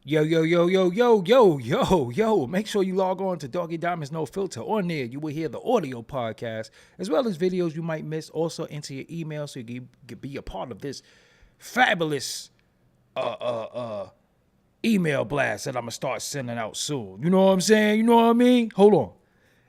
Yo. Make sure you log on to Doggie Diamonds No Filter. On there, you will hear the audio podcast, as well as videos you might miss. Also, enter your email so you can be a part of this fabulous email blast that I'm going to start sending out soon. You know what I'm saying? You know what I mean? Hold on.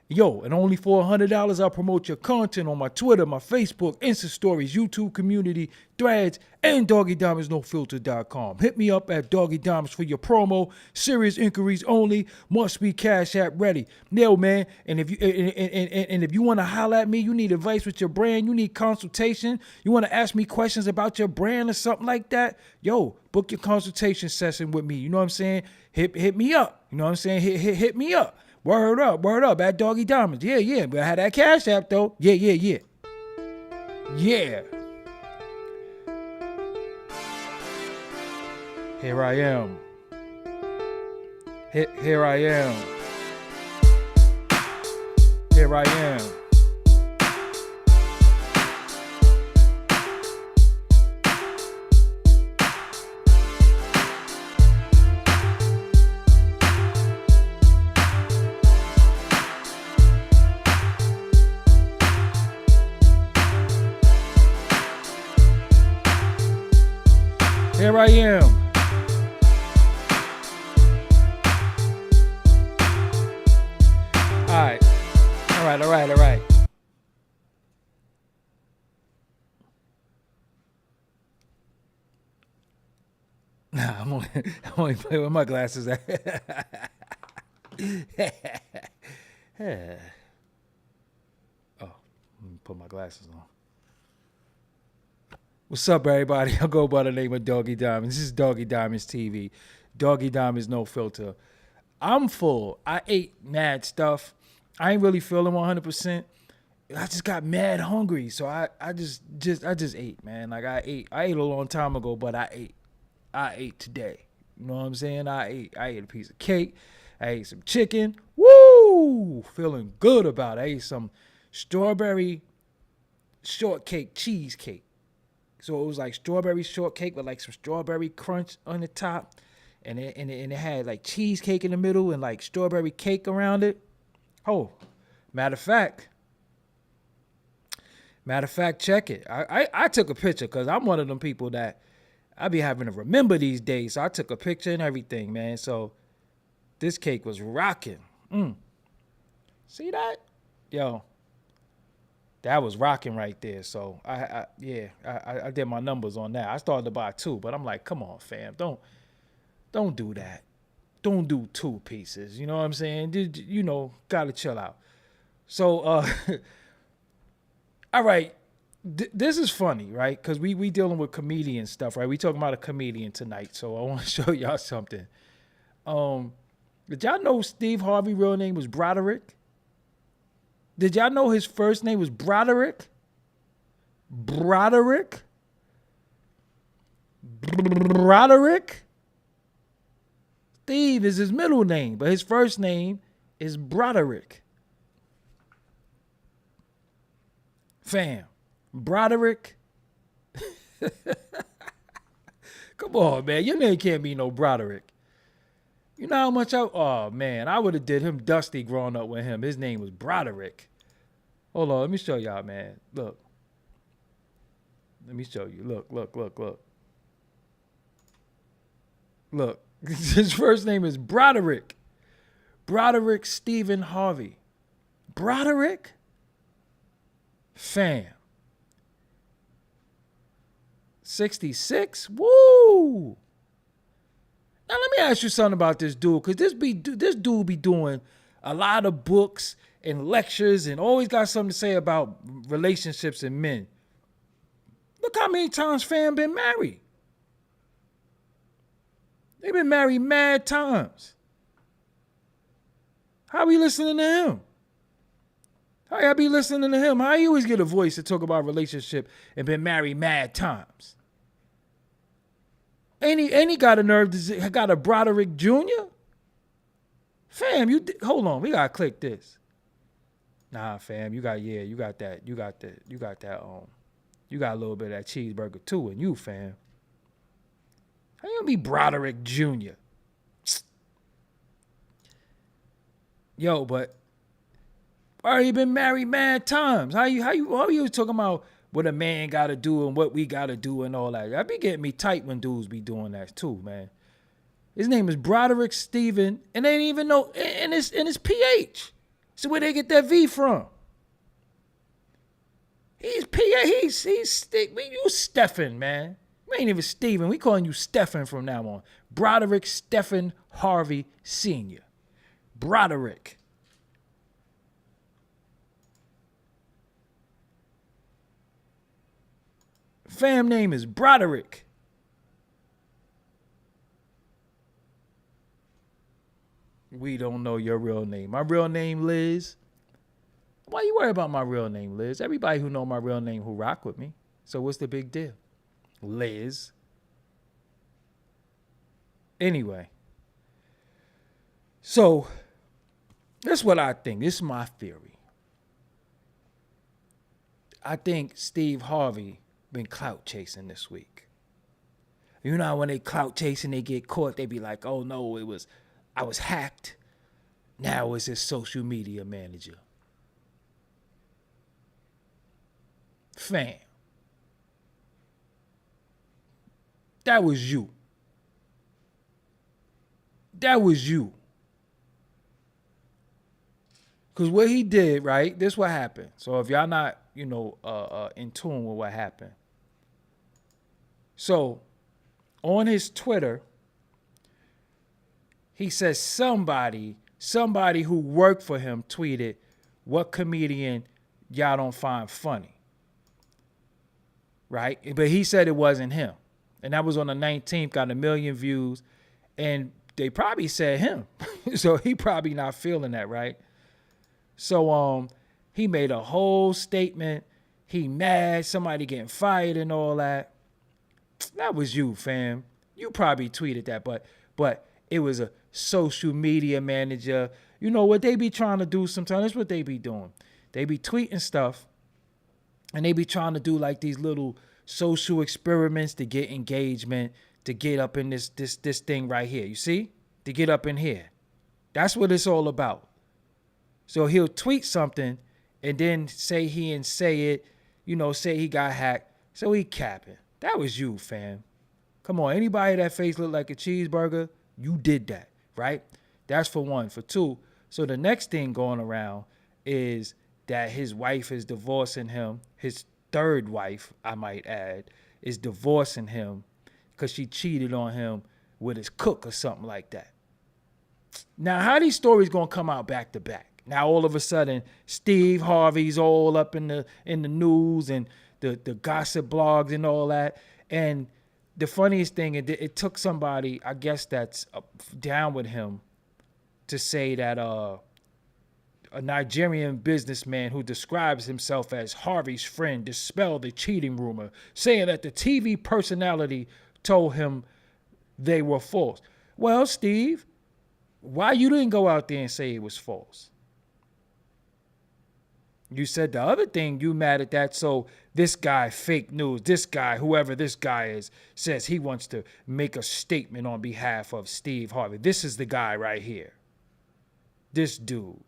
Yo, and only for $100, I'll promote your content on my Twitter, my Facebook, Insta Stories, YouTube community, Threads, and DoggieDiamondsNoFilter.com. Hit me up at Doggie Diamonds for your promo. Serious inquiries only. Must be Cash App ready. Nail, man. And if you want to holler at me, you need advice with your brand, you need consultation, you want to ask me questions about your brand or something like that, yo, book your consultation session with me. You know what I'm saying? Hit me up. You know what I'm saying? Hit me up. Word up at Doggie Diamonds. Yeah. But I had that Cash App though. Yeah. Yeah. Here I am. Here I am. Here I am. Here I am. All right. Nah, I'm only playing with my glasses. Oh, let me put my glasses on. What's up, everybody? I'll go by the name of Doggie Diamonds. This is Doggie Diamonds TV. Doggie Diamonds No Filter. I'm full. I ate mad stuff. I ain't really feeling 100%. I just got mad hungry, so I just ate, man. Like I ate a long time ago, but I ate today. You know what I'm saying? I ate a piece of cake. I ate some chicken. Woo! Feeling good about it. I ate some strawberry shortcake cheesecake. So it was like strawberry shortcake with like some strawberry crunch on the top, and it had like cheesecake in the middle and like strawberry cake around it. Oh, matter of fact, check it. I took a picture because I'm one of them people that I be having to remember these days. So I took a picture and everything, man. So this cake was rocking. See that? Yo, that was rocking right there. So I did my numbers on that. I started to buy 2, but I'm like, come on, fam, don't do that. Don't do 2 pieces. You know what I'm saying? You know, gotta chill out. So, all right, this is funny, right? Because we dealing with comedian stuff, right? We talking about a comedian tonight. So I want to show y'all something. Did y'all know Steve Harvey real name was Broderick? Did y'all know his first name was Broderick? Broderick? Steve is his middle name, but his first name is Broderick. Fam, Broderick. Come on, man. Your name can't be no Broderick. You know how much oh man, I would have did him Dusty growing up with him. His name was Broderick. Hold on, let me show y'all, man. Look. Let me show you. Look. Look. His first name is Broderick. Broderick Stephen Harvey. Broderick? Fam. 66? Woo! Now let me ask you something about this dude, because this dude be doing a lot of books and lectures and always got something to say about relationships and men. Look how many times fam been married. They've been married mad times. How we listening to him? How y'all be listening to him? How you always get a voice to talk about relationship and been married mad times? Ain't he got a nerve to got a Broderick Jr.? Fam, hold on, we gotta click this. Nah, fam, you got that. You got a little bit of that cheeseburger too in you, fam. How you gonna be Broderick Jr.? Yo, but already been married mad times. How you talking about what a man gotta do and what we gotta do and all that? That be getting me tight when dudes be doing that too, man. His name is Broderick Stephen, and they ain't even know in his PH. So where they get that V from? He's PH. We use Stephen, man. We ain't even Stephen. We calling you Stephen from now on. Broderick Stephen Harvey Sr. Broderick. Fam name is Broderick. We don't know your real name. My real name, Liz. Why you worry about my real name, Liz? Everybody who know my real name who rock with me. So what's the big deal? Liz. Anyway. So, that's what I think. This is my theory. I think Steve Harvey been clout chasing this week. You know how when they clout chasing, they get caught, they be like, oh no, I was hacked. Now it's his social media manager. Fam. That was you. That was you. Because what he did, right, this what happened. So if y'all not, in tune with what happened. So on his Twitter, he says somebody who worked for him tweeted, what comedian y'all don't find funny? Right? But he said it wasn't him. And that was on the 19th, got 1 million views. And they probably said him. So he probably not feeling that, right? So he made a whole statement. He mad, somebody getting fired and all that. That was you, fam. You probably tweeted that, but it was a social media manager. You know what they be trying to do sometimes? That's what they be doing. They be tweeting stuff, and they be trying to do like these little social experiments to get engagement, to get up in this thing right here. You see? To get up in here. That's what it's all about. So he'll tweet something and then say he didn't say it, say he got hacked. So he capping. That was you, fam. Come on, anybody that face look like a cheeseburger, you did that, right? That's for one. For two, so the next thing going around is that his wife is divorcing him. His third wife, I might add, is divorcing him because she cheated on him with his cook or something like that. Now, how these stories gonna come out back to back? Now, all of a sudden, Steve Harvey's all up in the news and the gossip blogs and all that. And the funniest thing, it took somebody, I guess that's down with him, to say that a Nigerian businessman who describes himself as Harvey's friend dispelled the cheating rumor, saying that the TV personality told him they were false. Well, Steve, why you didn't go out there and say it was false? You said the other thing, you mad at that, so this guy, fake news, this guy, whoever this guy is, says he wants to make a statement on behalf of Steve Harvey. This is the guy right here. This dude.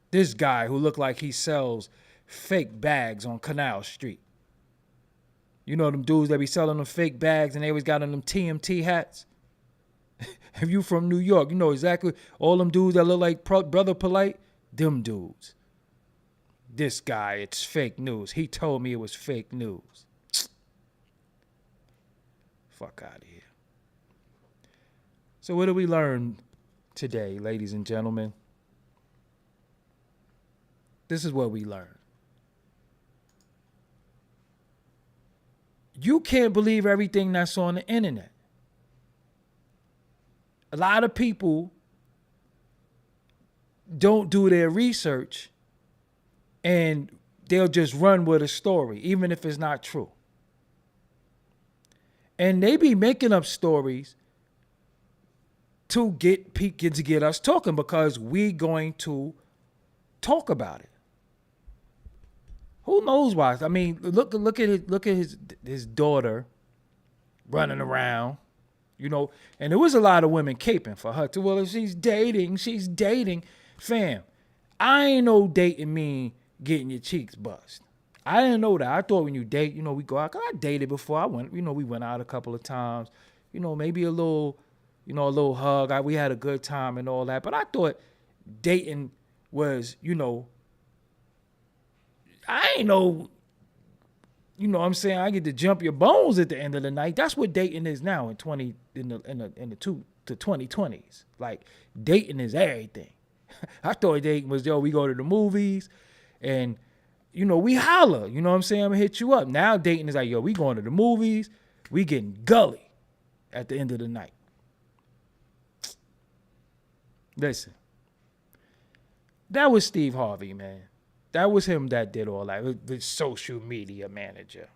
This guy who looked like he sells fake bags on Canal Street. You know them dudes that be selling them fake bags and they always got on them TMT hats? If you from New York, you know exactly all them dudes that look like Brother Polite. Them dudes. This guy, it's fake news. He told me it was fake news. Fuck out of here. So what did we learn today, ladies and gentlemen? This is what we learned. You can't believe everything that's on the internet. A lot of people don't do their research and they'll just run with a story, even if it's not true. And they be making up stories to get us talking because we going to talk about it. Who knows why? I mean, look at his daughter running around, you know. And there was a lot of women caping for her too. Well, if she's dating. Fam, I ain't know dating mean getting your cheeks bust. I didn't know that. I thought when you date, you know, we go out. 'Cause I dated before. We went out a couple of times. You know, maybe a little hug. We had a good time and all that. But I thought dating was, you know, I ain't know, you know what I'm saying, I get to jump your bones at the end of the night. That's what dating is now in the 2020s. Like, dating is everything. I thought dating was, yo, we go to the movies and, you know, we holler. You know what I'm saying? I'm gonna hit you up. Now dating is like, yo, we going to the movies, we getting gully at the end of the night. Listen, that was Steve Harvey, man. That was him that did all that, the social media manager.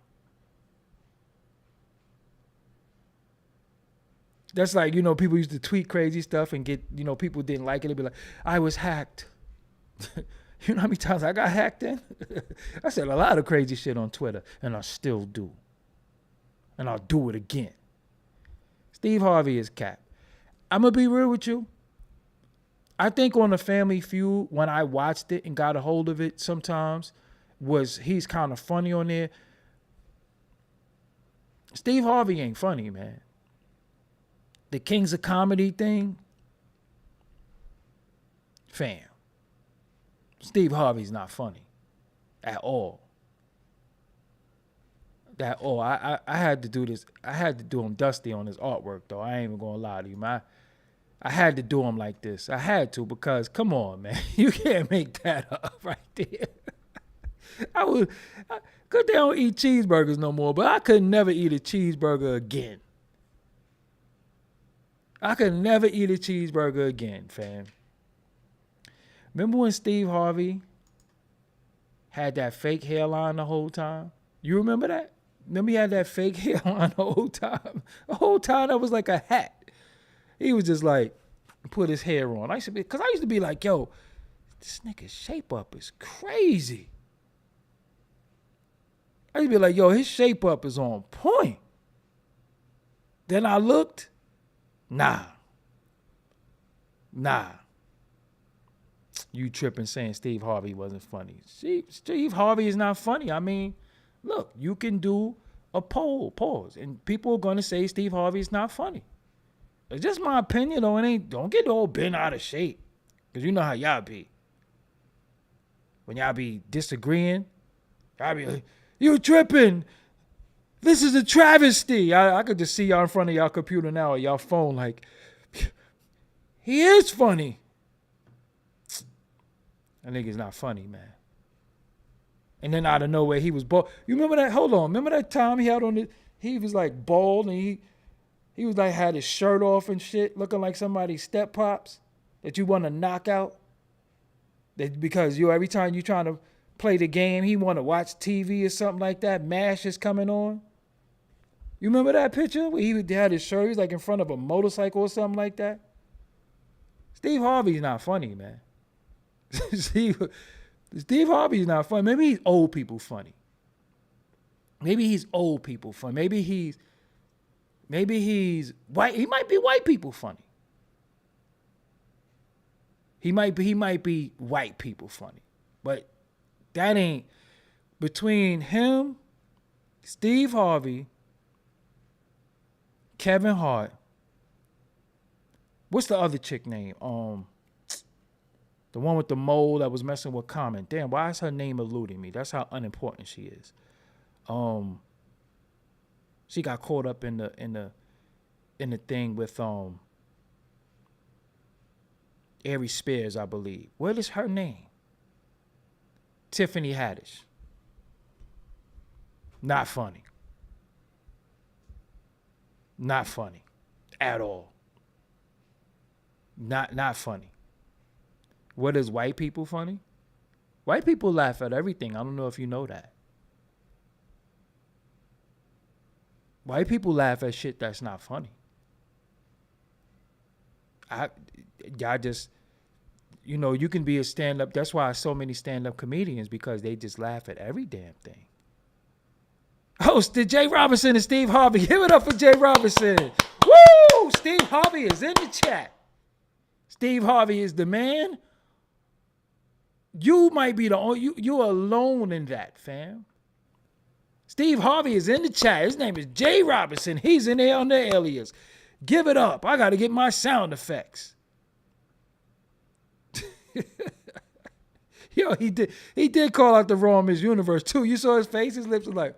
That's like, you know, people used to tweet crazy stuff and get, you know, people didn't like it. They'd be like, I was hacked. You know how many times I got hacked in? I said a lot of crazy shit on Twitter, and I still do. And I'll do it again. Steve Harvey is cap. I'm going to be real with you. I think on the Family Feud, when I watched it and got a hold of it sometimes, he's kind of funny on there. Steve Harvey ain't funny, man. The Kings of Comedy thing, fam. Steve Harvey's not funny at all. At all. I had to do this. I had to do him dusty on his artwork, though. I ain't even going to lie to you, man. I had to do him like this. I had to because, come on, man. You can't make that up right there. Good they don't eat cheeseburgers no more, but I could never eat a cheeseburger again. I could never eat a cheeseburger again, fam. Remember when Steve Harvey had that fake hairline the whole time? You remember that? Remember he had that fake hairline the whole time? The whole time that was like a hat. He was just like, put his hair on. I used to be like, yo, this nigga's shape up is crazy. I used to be like, yo, his shape up is on point. Then I looked, nah. You tripping saying Steve Harvey wasn't funny. Steve Harvey is not funny. I mean, look, you can do a poll, pause, and people are going to say Steve Harvey is not funny. It's just my opinion, though. Don't get all bent out of shape. Because you know how y'all be. When y'all be disagreeing, y'all be like, you tripping. This is a travesty. I could just see y'all in front of y'all computer now or y'all phone like, he is funny. That nigga's not funny, man. And then out of nowhere, he was bald. You remember that? Hold on. Remember that time he was like bald and he was like had his shirt off and shit, looking like somebody's step pops that you want to knock out. Because every time you trying to play the game, he want to watch TV or something like that. MASH is coming on. You remember that picture where he had his shirt? He was like in front of a motorcycle or something like that. Steve Harvey's not funny, man. Steve Harvey's not funny. Maybe he's old people funny. Maybe he's old people funny. Maybe he's white. He might be white people funny. He might be white people funny. But that ain't between him, Steve Harvey, Kevin Hart. What's the other chick name? The one with the mole that was messing with Common. Damn, why is her name eluding me? That's how unimportant she is. She got caught up in the thing with Aries Spears, I believe. What is her name? Tiffany Haddish. Not funny. Not funny at all. Not funny. What is white people funny? White people laugh at everything. I don't know if you know that. White people laugh at shit that's not funny. Y'all just, you can be a stand-up. That's why so many stand-up comedians, because they just laugh at every damn thing. Hosted Jay Robinson and Steve Harvey. Give it up for Jay Robinson. Woo! Oh, Steve Harvey is in the chat. Steve Harvey is the man. You might be the only, you're alone in that, fam. Steve Harvey is in the chat. His name is Jay Robinson. He's in there on the alias. Give it up. I got to get my sound effects. Yo, he did call out the raw Miss Universe too. You saw his face. His lips were like.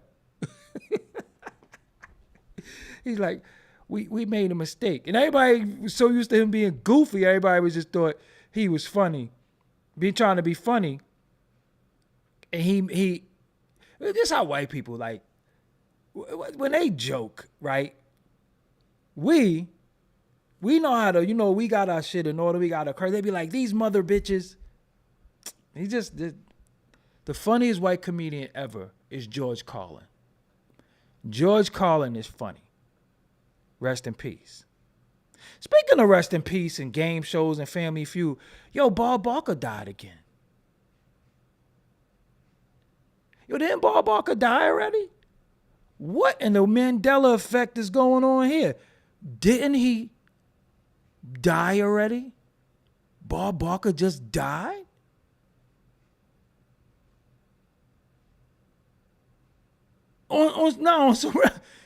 He's like, we made a mistake, and everybody was so used to him being goofy. Everybody was just thought he was funny, trying to be funny. And he. This is how white people like when they joke, right? We know how to, we got our shit in order. We got our curse. They be like, these mother bitches. He just the funniest white comedian ever is George Carlin. George Carlin is funny. Rest in peace. Speaking of rest in peace and game shows and Family Feud, yo, Bob Barker died again. Yo, didn't Bob Barker die already? What in the Mandela effect is going on here? Didn't he die already? Bob Barker just died?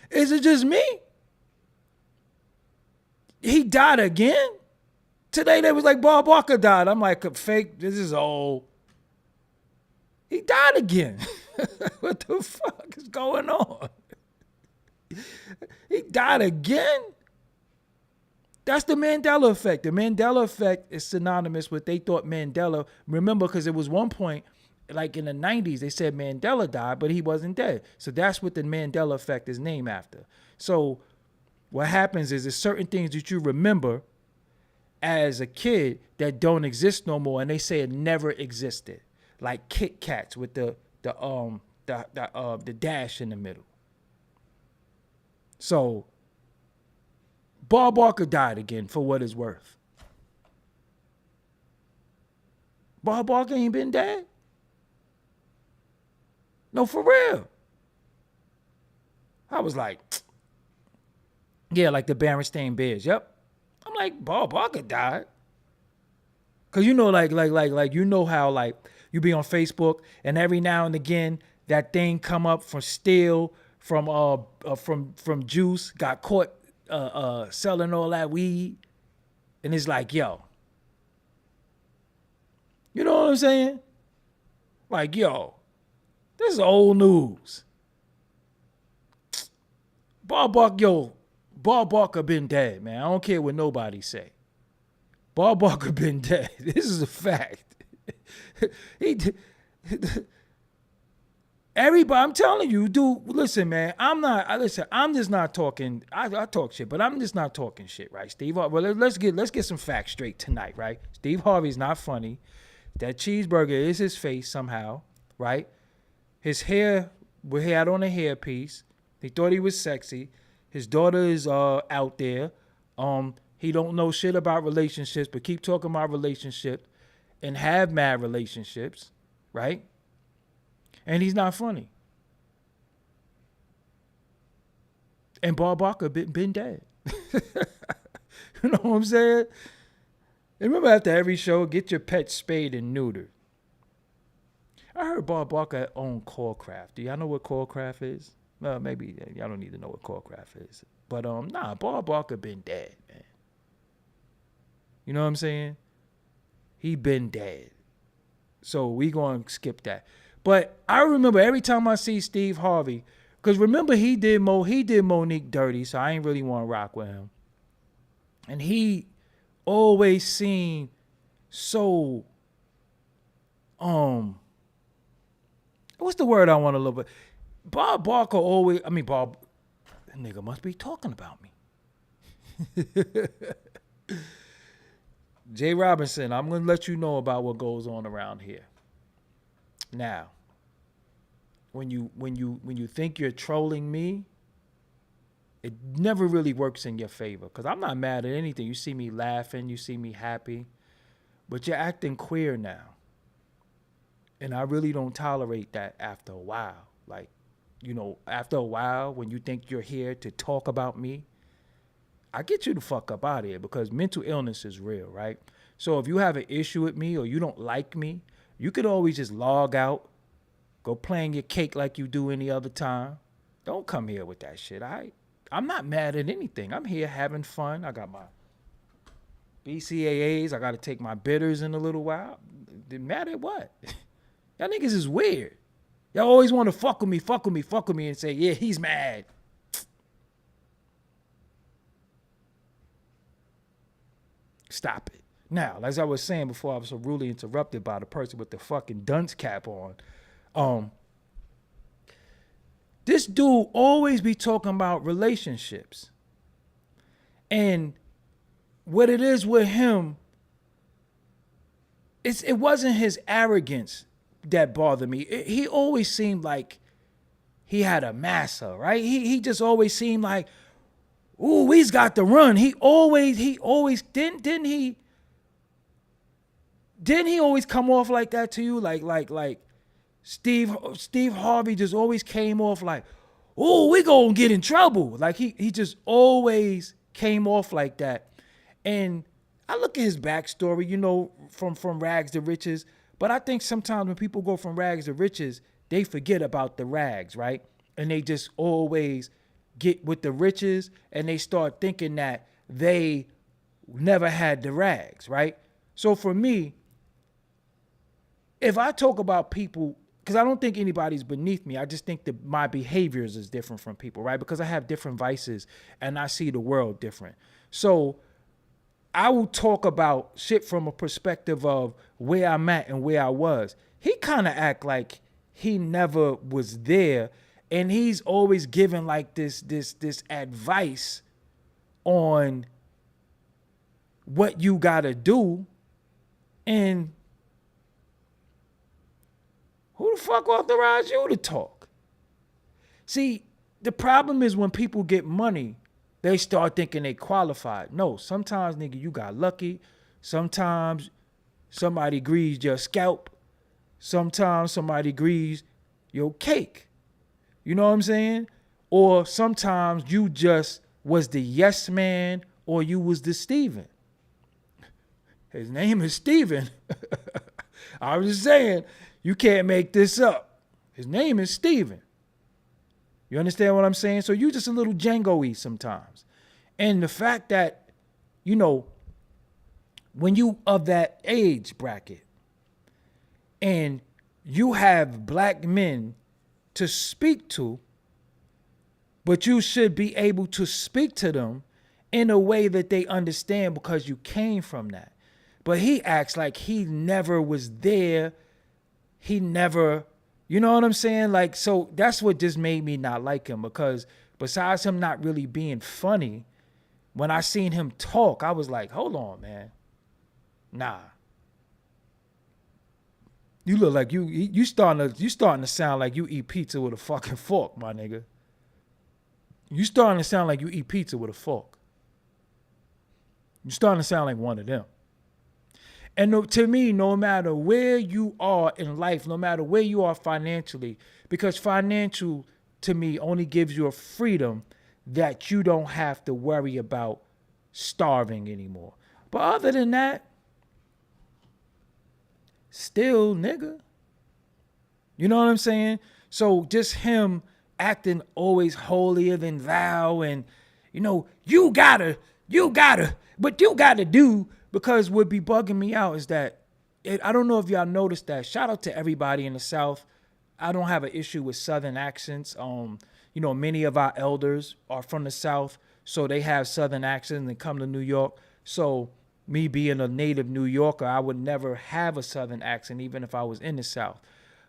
Is it just me? He died again? Today they was like Bob Barker died. I'm like, fake, this is old. He died again. What the fuck is going on? He died again? That's the Mandela effect. The Mandela effect is synonymous with they thought Mandela. Remember, because it was one point, like in the 90s, they said Mandela died, but he wasn't dead. So that's what the Mandela effect is named after. So what happens is there's certain things that you remember as a kid that don't exist no more, and they say it never existed. Like Kit Kats with the dash in the middle. So Bob Barker died again for what it's worth. Bob Barker ain't been dead? No, for real. I was like, yeah, like the Berenstain Bears. Yep. I'm like, Bob Barker died. Cause you know, like you know how like you be on Facebook and every now and again that thing come up from Steele from Juice got caught selling all that weed, and it's like, yo, you know what I'm saying? Like, yo, this is old news. Bob Barker been dead, man. I don't care what nobody say. Bob Barker been dead. This is a fact. Everybody, I'm telling you, dude, listen, man, I'm just not talking, I talk shit, but I'm just not talking shit, right? Steve Harvey, well, let's get some facts straight tonight, right? Steve Harvey's not funny. That cheeseburger is his face somehow, right? His hair, he had on a hairpiece. He thought he was sexy. His daughter is out there. He don't know shit about relationships, but keep talking about relationships and have mad relationships, right? And he's not funny. And Bob Barker been dead. You know what I'm saying? And remember, after every show, get your pet spayed and neutered. I heard Bob Barker owned Corecraft. Do y'all know what Corecraft is? Well, maybe y'all don't need to know what Corecraft is. But Bob Barker been dead, man. You know what I'm saying? He been dead. So we gonna skip that. But I remember every time I see Steve Harvey, because remember he did Monique dirty, so I ain't really want to rock with him. And he always seemed so what's the word I want to look at? Bob Barker always, Bob, that nigga must be talking about me. Jay Robinson, I'm gonna let you know about what goes on around here. Now, when you think you're trolling me, it never really works in your favor, because I'm not mad at anything. You see me laughing, you see me happy, but you're acting queer now. And I really don't tolerate that after a while. Like, after a while, when you think you're here to talk about me, I get you the fuck up out of here because mental illness is real, right? So if you have an issue with me or you don't like me, you could always just log out, go playing your cake like you do any other time. Don't come here with that shit, all right? I'm not mad at anything. I'm here having fun. I got my BCAAs. I got to take my bitters in a little while. Mad at what? Y'all niggas is weird. Y'all always want to fuck with me, and say, yeah, he's mad. Stop it. Now, as I was saying before, I was so rudely interrupted by the person with the fucking dunce cap on. This dude always be talking about relationships. And what it is with him, it wasn't his arrogance that bothered me. He always seemed like he had a massa, right? He just always seemed like, ooh, he's got the run. He always didn't he always come off like that to you? Like Steve Harvey just always came off like, ooh, we gonna get in trouble. Like he just always came off like that. And I look at his backstory, you know, from rags to riches. But I think sometimes when people go from rags to riches, they forget about the rags, right? And they just always get with the riches and they start thinking that they never had the rags, right? So for me, if I talk about people, because I don't think anybody's beneath me, I just think that my behaviors is different from people, right? Because I have different vices and I see the world different. So I will talk about shit from a perspective of where I'm at and where I was. He kind of act like he never was there, and he's always giving like this advice on what you gotta do. And who the fuck authorized you to talk? See, the problem is when people get money, they start thinking they qualified. No, sometimes, nigga, you got lucky. Sometimes somebody greased your scalp. Sometimes somebody greased your cake. You know what I'm saying? Or sometimes you just was the yes man or you was the Steven. His name is Steven. I was just saying, you can't make this up. His name is Steven. You understand what I'm saying? So you just a little Django-y sometimes. And the fact that, you know, when you of that age bracket and you have black men to speak to, but you should be able to speak to them in a way that they understand because you came from that. But he acts like he never was there. He never, you know what I'm saying? Like, so that's what just made me not like him, because besides him not really being funny, when I seen him talk, I was like, hold on, man. Nah. You look like you starting to sound like you eat pizza with a fucking fork, my nigga. You starting to sound like you eat pizza with a fork. You starting to sound like one of them. And to me, no matter where you are in life, no matter where you are financially, because financial to me only gives you a freedom that you don't have to worry about starving anymore. But other than that, still nigga. You know what I'm saying? So just him acting always holier than thou, and you know, you gotta do, because what be bugging me out is that I don't know if y'all noticed that. Shout out to everybody in the South. I don't have an issue with Southern accents. You know, many of our elders are from the South, so they have Southern accents and come to New York. So me being a native New Yorker, I would never have a Southern accent, even if I was in the South.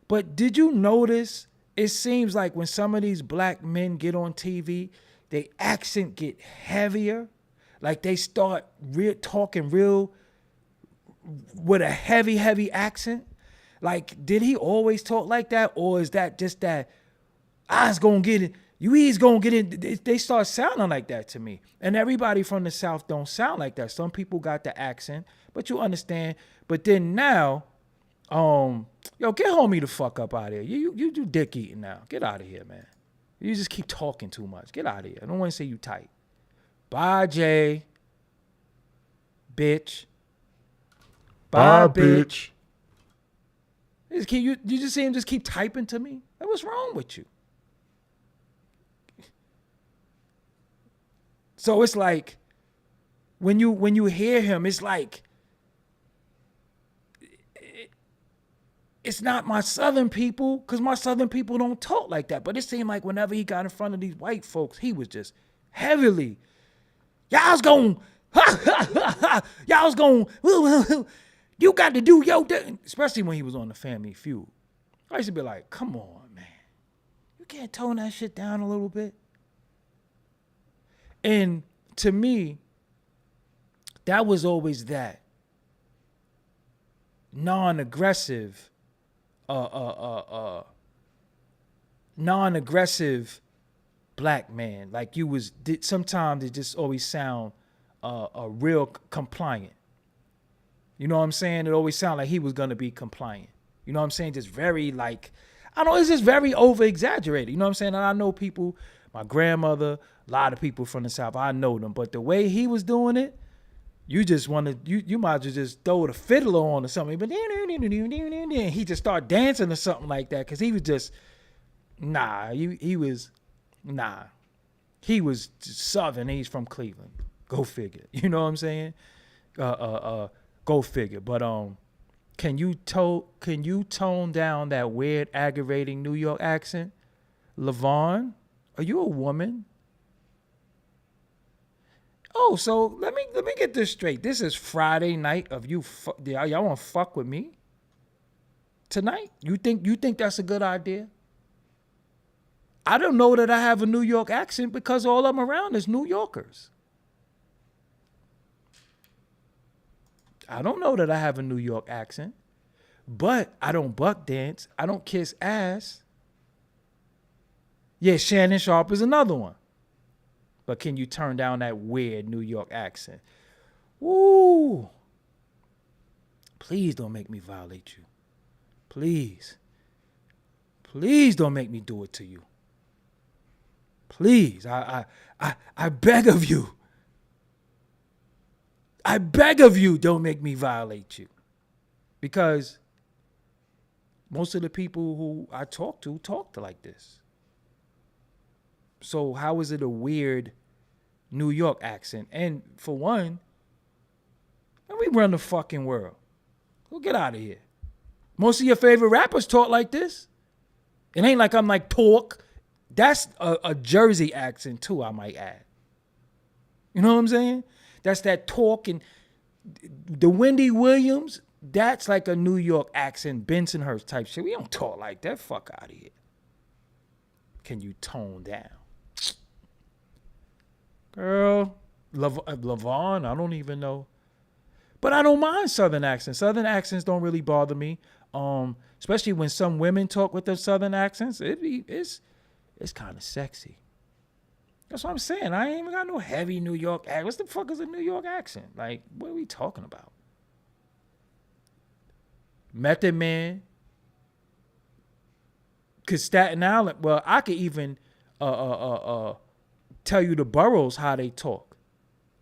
But did you notice, it seems like when some of these black men get on TV, their accent get heavier. Like they start talking real with a heavy accent. Like, did he always talk like that? Or is that just that I's gonna get it, you's gonna get it? They start sounding like that to me. And everybody from the South don't sound like that. Some people got the accent, but you understand. But then now, yo, get homie the fuck up out of here. You do dick eating now. Get out of here, man. You just keep talking too much. Get out of here. I don't want to say you tight. Bye, Jay. Bitch. Bye, bitch. You just see him just keep typing to me? Like, what's wrong with you? So it's like, when you hear him, it's like, it's not my Southern people, because my Southern people don't talk like that. But it seemed like whenever he got in front of these white folks, he was just heavily, y'all's going, y'all's going, you got to do your thing. Especially when he was on the Family Feud. I used to be like, come on, man. You can't tone that shit down a little bit? And to me, that was always that non-aggressive black man. Like sometimes it just always sound real compliant. You know what I'm saying? It always sounded like he was gonna be compliant. You know what I'm saying? Just very like, I don't know, it's just very over exaggerated. You know what I'm saying? And I know people, my grandmother, a lot of people from the South, I know them. But the way he was doing it, you just want to, you might as well just throw the fiddler on or something. But he just start dancing or something like that. Cause he was just, he was Southern. He's from Cleveland. Go figure. You know what I'm saying? Go figure. But can you tone down that weird, aggravating New York accent? LaVon, are you a woman? Oh, so let me get this straight. This is Friday night of you. Y'all want to fuck with me tonight? You think that's a good idea? I don't know that I have a New York accent because all I'm around is New Yorkers. I don't know that I have a New York accent, but I don't buck dance. I don't kiss ass. Yeah, Shannon Sharp is another one. But can you turn down that weird New York accent? Woo! Please don't make me violate you. Please. Please don't make me do it to you. Please. I beg of you. I beg of you, don't make me violate you. Because most of the people who I talk to like this. So how is it a weird New York accent? And for one, we run the fucking world. Well, get out of here. Most of your favorite rappers talk like this. It ain't like I'm like talk. That's a Jersey accent too, I might add. You know what I'm saying? That's that talk. And the Wendy Williams, that's like a New York accent, Bensonhurst type shit. We don't talk like that. Fuck out of here. Can you tone down? Girl, LaVon, I don't even know. But I don't mind Southern accents. Southern accents don't really bother me. Especially when some women talk with their Southern accents. It's kind of sexy. That's what I'm saying. I ain't even got no heavy New York accent. What the fuck is a New York accent? Like, what are we talking about? Method Man. Cause Staten Island, well, I could even tell you the boroughs how they talk.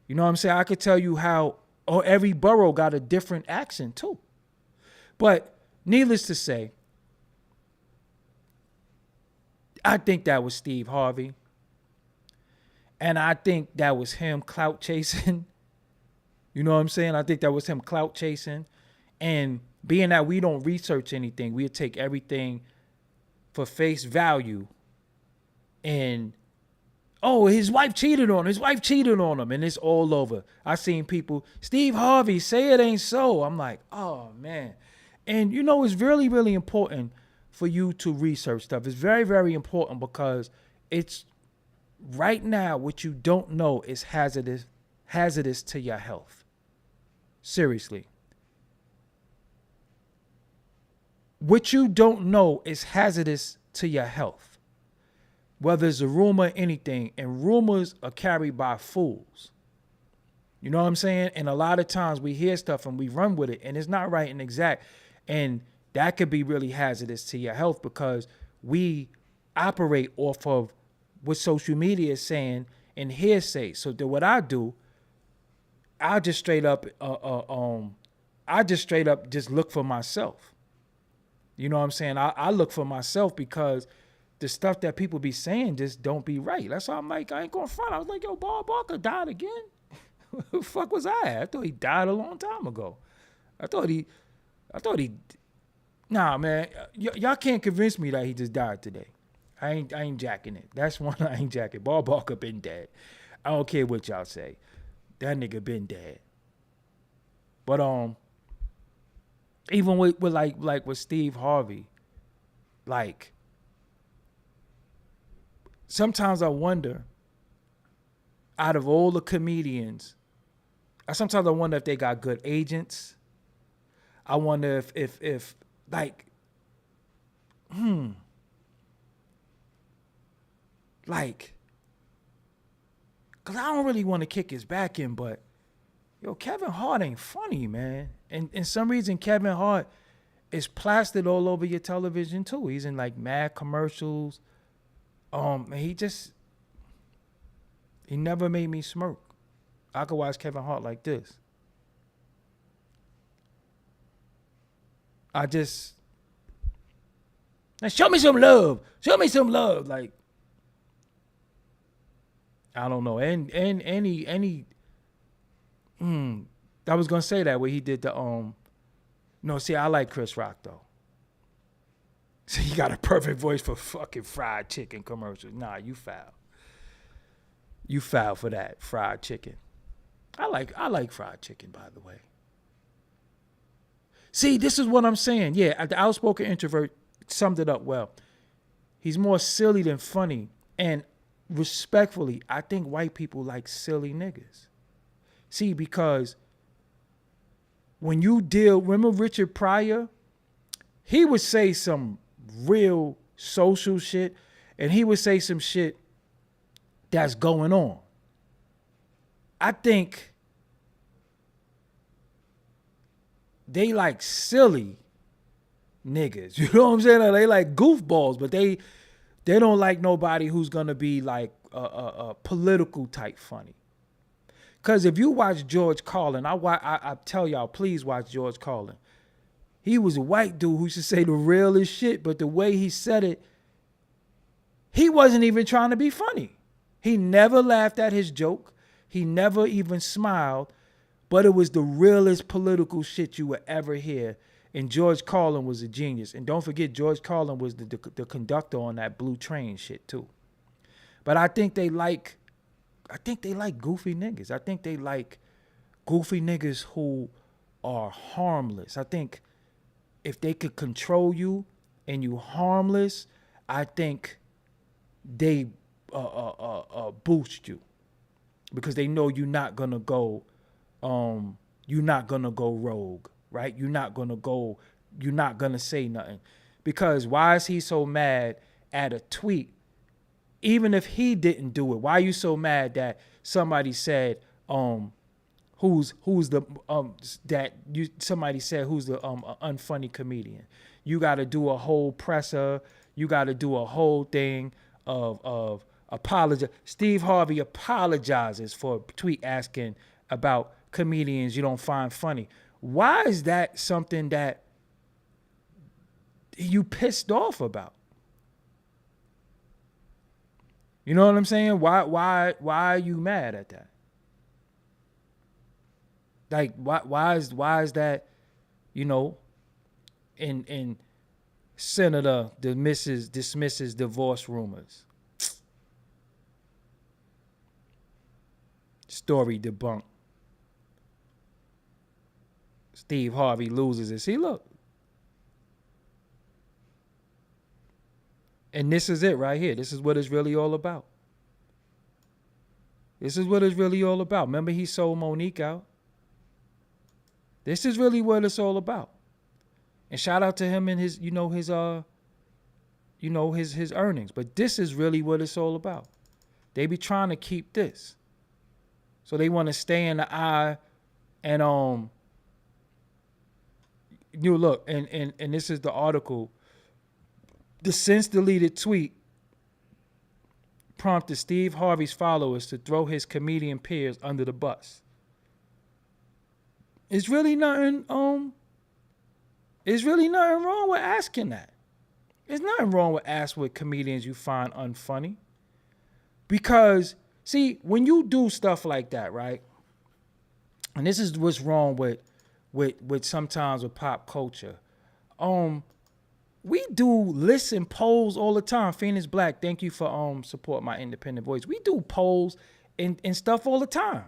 You know what I'm saying? I could tell you how every borough got a different accent too. But needless to say, I think that was Steve Harvey. And I think that was him clout chasing. You know what I'm saying? I think that was him clout chasing. And being that we don't research anything, we'll take everything for face value. And, oh, his wife cheated on him. And it's all over. I seen people, Steve Harvey, say it ain't so. I'm like, oh, man. And, you know, it's really, really important for you to research stuff. It's very, very important because it's right now what you don't know is hazardous to your health. Seriously. What you don't know is hazardous to your health. Whether it's a rumor or anything, and rumors are carried by fools. You know what I'm saying? And a lot of times we hear stuff and we run with it and it's not right and exact. And that could be really hazardous to your health because we operate off of what social media is saying and hearsay. So what I do, I just straight up just look for myself. You know what I'm saying? I look for myself because the stuff that people be saying just don't be right. That's why I'm like, I ain't going front. I was like, yo, Bob Barker died again? Who the fuck was I? I thought he died a long time ago. I thought he, nah, man. Y'all can't convince me that he just died today. I ain't jacking it. That's one I ain't jacking. Bob Barker been dead. I don't care what y'all say. That nigga been dead. But even with like with Steve Harvey, like sometimes I wonder, out of all the comedians, sometimes I wonder if they got good agents. I wonder if like, like, cause I don't really want to kick his back in, but yo, Kevin Hart ain't funny, man. And in some reason, Kevin Hart is plastered all over your television too. He's in like mad commercials. And he never made me smirk. I could watch Kevin Hart like this. Now show me some love. Show me some love. Like, I don't know. And any I was gonna say that where he did the no, see, I like Chris Rock though. So he got a perfect voice for fucking fried chicken commercials. Nah, you foul. You foul for that fried chicken. I like fried chicken, by the way. See, this is what I'm saying. Yeah, the outspoken introvert summed it up well. He's more silly than funny. And respectfully, I think white people like silly niggas. See, because when you remember Richard Pryor? He would say some real social shit, and he would say some shit that's going on. I think they like silly niggas. You know what I'm saying? They like goofballs, but they don't like nobody who's gonna be like a political type funny. Cause if you watch George Carlin, I tell y'all, please watch George Carlin. He was a white dude who used to say the realest shit, but the way he said it, he wasn't even trying to be funny. He never laughed at his joke. He never even smiled, but it was the realest political shit you would ever hear. And George Carlin was a genius. And don't forget, George Carlin was the conductor on that Blue Train shit too. But I think they like goofy niggas. I think they like goofy niggas who are harmless. I think if they could control you and you harmless, I think they boost you because they know you're not gonna go rogue, right? You're not gonna say nothing. Because why is he so mad at a tweet? Even if he didn't do it, why are you so mad that somebody said who's the unfunny comedian? You got to do a whole presser. You got to do a whole thing of apologize. Steve Harvey apologizes for a tweet asking about comedians you don't find funny. Why is that something that you pissed off about? You know what I'm saying? Why are you mad at that? Like why is that, you know, in Senator dismisses divorce rumors. Story debunked. Steve Harvey loses it. See, look. And this is it right here. This is what it's really all about. This is what it's really all about. Remember, he sold Monique out. This is really what it's all about. And shout out to him and his earnings. But this is really what it's all about. They be trying to keep this. So they want to stay in the eye and you look, and this is the article. The since deleted tweet prompted Steve Harvey's followers to throw his comedian peers under the bus. It's really nothing wrong with asking that. There's nothing wrong with asking what comedians you find unfunny. Because, see, when you do stuff like that, right? And this is what's wrong with sometimes with pop culture. We do lists and polls all the time. Phoenix Black, thank you for support my independent voice. We do polls and stuff all the time.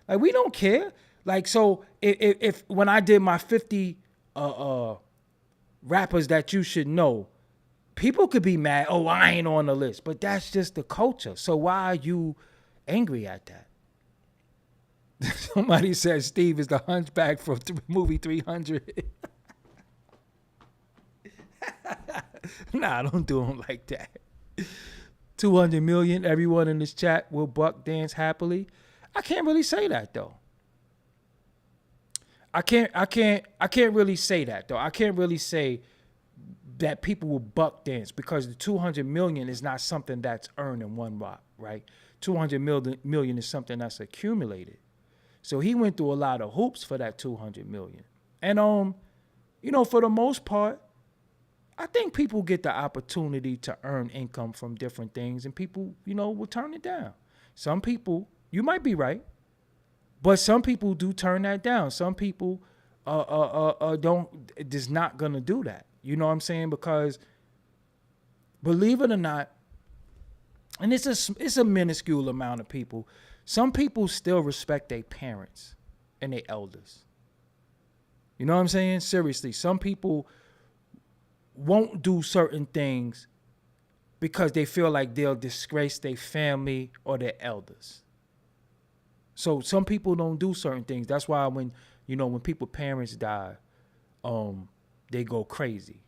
Like, we don't care. Like, so if when I did my 50 rappers that you should know, people could be mad, oh, I ain't on the list. But that's just the culture. So why are you angry at that? Somebody said Steve is the hunchback from movie 300. Nah, don't do him like that. 200 million, everyone in this chat will buck dance happily. I can't really say that though. I can't really say that though. I can't really say that people will buck dance because the 200 million is not something that's earned in one rock, right? 200 million is something that's accumulated. So he went through a lot of hoops for that 200 million. And for the most part, I think people get the opportunity to earn income from different things, and people, will turn it down. Some people, you might be right, but some people do turn that down. Some people is not gonna do that. You know what I'm saying? Because believe it or not, and it's a minuscule amount of people. Some people still respect their parents and their elders. You know what I'm saying? Seriously, some people won't do certain things because they feel like they'll disgrace their family or their elders. So some people don't do certain things. That's why when people's parents die, they go crazy.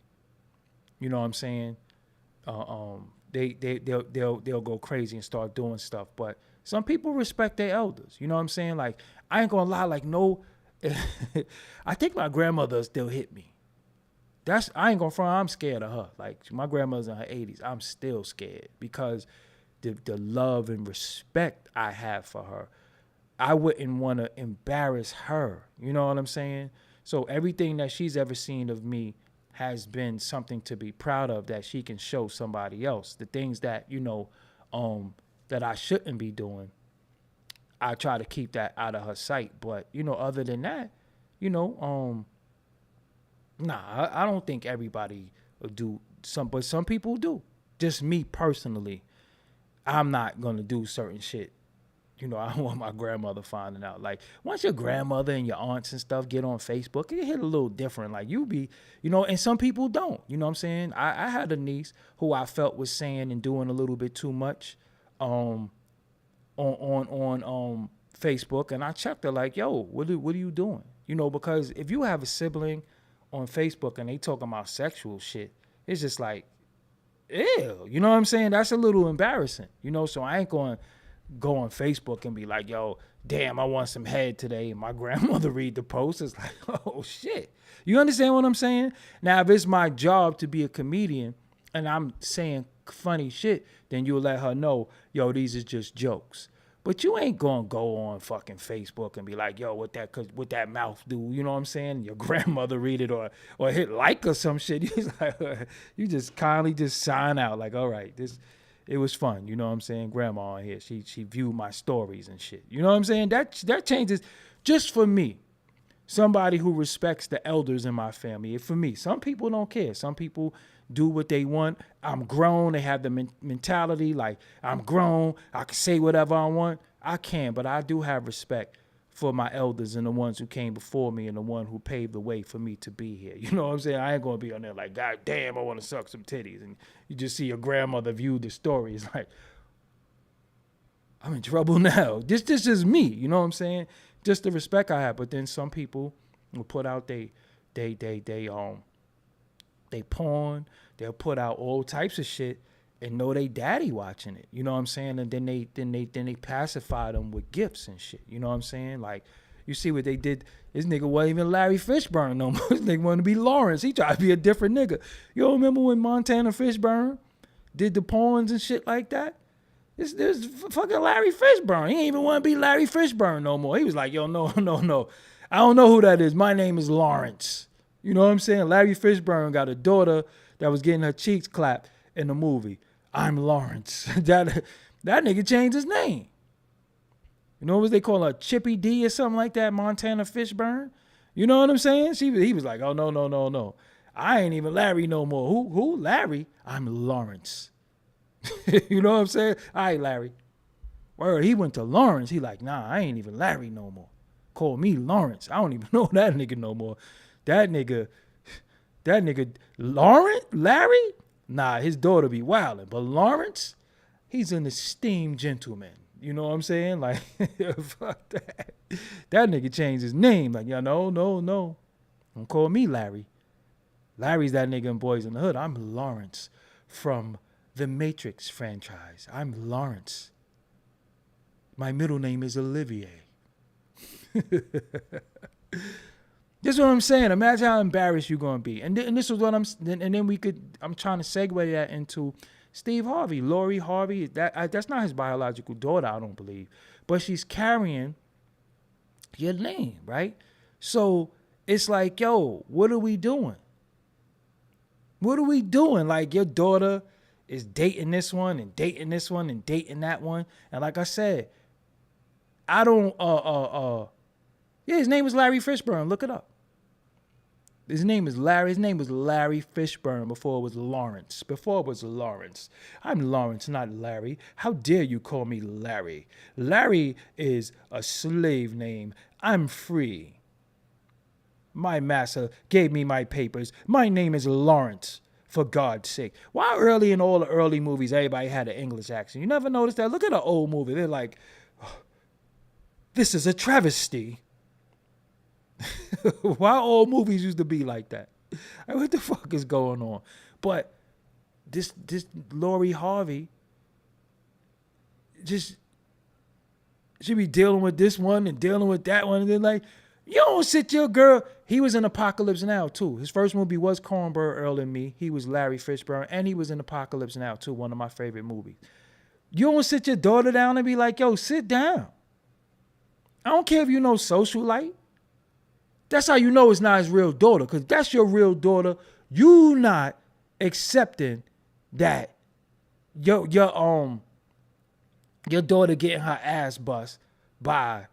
You know what I'm saying? They'll go crazy and start doing stuff. But some people respect their elders. You know what I'm saying? Like, I ain't gonna lie, like, no, I think my grandmother still hit me. I ain't gonna front, I'm scared of her. Like, my grandmother's in her 80s. I'm still scared because the love and respect I have for her. I wouldn't want to embarrass her. You know what I'm saying? So everything that she's ever seen of me has been something to be proud of that she can show somebody else. The things that, that I shouldn't be doing, I try to keep that out of her sight. But, other than that, nah, I don't think everybody will do but some people do. Just me personally, I'm not going to do certain shit. I don't want my grandmother finding out. Like, once your grandmother and your aunts and stuff get on Facebook, it hit a little different. Like, you be, and some people don't. You know what I'm saying? I had a niece who I felt was saying and doing a little bit too much on Facebook, and I checked her like, yo, what are you doing? Because if you have a sibling on Facebook and they talking about sexual shit, it's just like, ew. You know what I'm saying? That's a little embarrassing. So I ain't going to go on Facebook and be like, yo, damn, I want some head today. And my grandmother read the post. It's like, oh, shit. You understand what I'm saying? Now, if it's my job to be a comedian and I'm saying funny shit, then you'll let her know, yo, these is just jokes. But you ain't gonna go on fucking Facebook and be like, yo, what that mouth do? You know what I'm saying? Your grandmother read it or hit like or some shit. You just kindly just sign out like, all right, it was fun. You know what I'm saying? Grandma on here, she viewed my stories and shit. You know what I'm saying? That changes just for me. Somebody who respects the elders in my family. For me, some people don't care. Some people do what they want. I'm grown. They have the mentality like, I'm grown. I can say whatever I want. I can, but I do have respect for my elders and the ones who came before me and the one who paved the way for me to be here. You know what I'm saying? I ain't going to be on there like, God damn, I want to suck some titties. And you just see your grandmother view the story. It's like, I'm in trouble now. This is me. You know what I'm saying? Just the respect I have. But then some people will put out they porn. They'll put out all types of shit and know they daddy watching it. You know what I'm saying? And then they pacify them with gifts and shit. You know what I'm saying? Like, you see what they did. This nigga wasn't even Larry Fishburne no more. This nigga wanted to be Lawrence. He tried to be a different nigga. You don't remember when Montana Fishburne did the porns and shit like that? This fucking Larry Fishburne. He ain't even want to be Larry Fishburne no more. He was like, yo, no, no, no. I don't know who that is. My name is Lawrence. You know what I'm saying? Larry Fishburne got a daughter that was getting her cheeks clapped in the movie. I'm Lawrence. that nigga changed his name. You know what they call her, Chippy D or something like that? Montana Fishburne. You know what I'm saying? He was like, oh, no, no, no, no. I ain't even Larry no more. Who? Larry? I'm Lawrence. You know what I'm saying? All right, Larry. Word, he went to Lawrence. He like, nah, I ain't even Larry no more. Call me Lawrence. I don't even know that nigga no more. That nigga, Lawrence? Larry? Nah, his daughter be wildin'. But Lawrence, he's an esteemed gentleman. You know what I'm saying? Like, fuck that. That nigga changed his name. Like, yeah, no. Don't call me Larry. Larry's that nigga in Boys in the Hood. I'm Lawrence from the Matrix franchise. I'm Lawrence. My middle name is Olivier. This is what I'm saying. Imagine how embarrassed you're gonna be. And this is what I'm trying to segue that into Steve Harvey. Lori Harvey, that's not his biological daughter, I don't believe. But she's carrying your name, right? So it's like, yo, what are we doing? What are we doing? Like, your daughter is dating this one and dating this one and dating that one. And like I said, I don't, yeah, his name was Larry Fishburne. Look it up. His name was Larry Fishburne before it was Lawrence. I'm Lawrence, not Larry. How dare you call me Larry? Larry is a slave name. I'm free. My master gave me my papers. My name is Lawrence, for God's sake. Why early in all the early movies, everybody had an English accent? You never noticed that? Look at an old movie. They're like, oh, this is a travesty. Why old movies used to be like that? Like, what the fuck is going on? But this Lori Harvey, just, she be dealing with this one and dealing with that one. And then like, you don't sit your girl. He was in Apocalypse Now, too. His first movie was Cornbird, Earl and Me. He was Larry Fishburne, and he was in Apocalypse Now, too, one of my favorite movies. You don't sit your daughter down and be like, yo, sit down. I don't care if you know socialite. That's how you know it's not his real daughter, because that's your real daughter. You not accepting that your daughter getting her ass bust by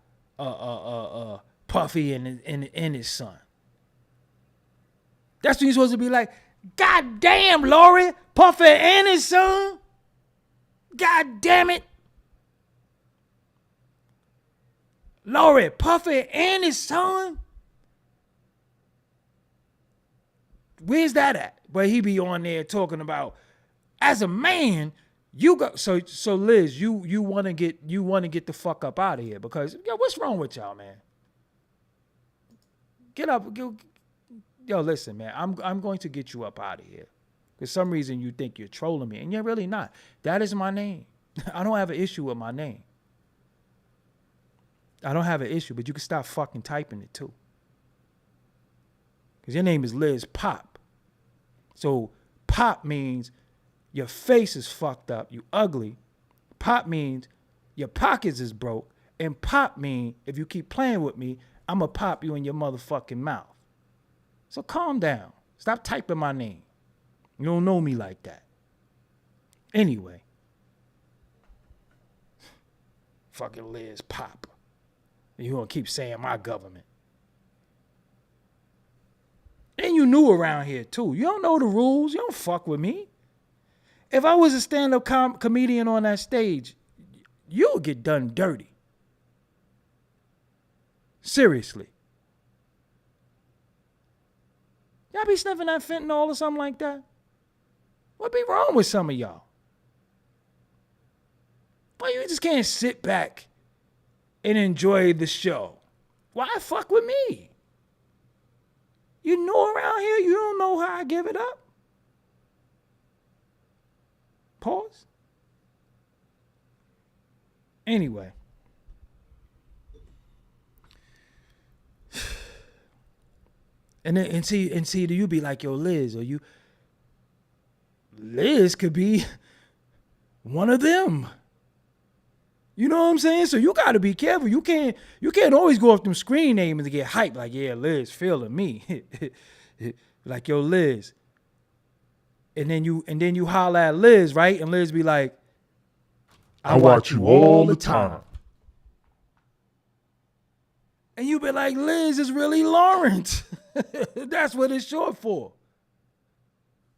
Puffy and his son. That's when you're supposed to be like, God damn, Lori, Puffy and his son. God damn it. Lori, Puffy and his son. Where's that at? But he be on there talking about, as a man, you go. So Liz, you want to get the fuck up out of here, because yo, what's wrong with y'all, man? Get up. Yo, listen, man. I'm going to get you up out of here. For some reason, you think you're trolling me, and you're really not. That is my name. I don't have an issue with my name. I don't have an issue, but you can stop fucking typing it too. Because your name is Liz Pop. So Pop means your face is fucked up, you ugly. Pop means your pockets is broke. And Pop means if you keep playing with me, I'm going to pop you in your motherfucking mouth. So calm down. Stop typing my name. You don't know me like that. Anyway. Fucking Liz Pop. You going to keep saying my government. And you new around here too. You don't know the rules. You don't fuck with me. If I was a stand-up comedian on that stage, you'll get done dirty. Seriously. Y'all be sniffing that fentanyl or something like that? What be wrong with some of y'all? Why you just can't sit back and enjoy the show? Why fuck with me? You know around here, you don't know how I give it up. Pause. Anyway. And see, you be like, yo, Liz, or you. Liz could be one of them. You know what I'm saying? So you got to be careful. You can't always go off them screen names and get hyped like, yeah, Liz feeling me. Like, yo, Liz. And then you holler at Liz, right? And Liz be like, I watch you all the time. And you be like, Liz is really Lawrence. That's what it's short for.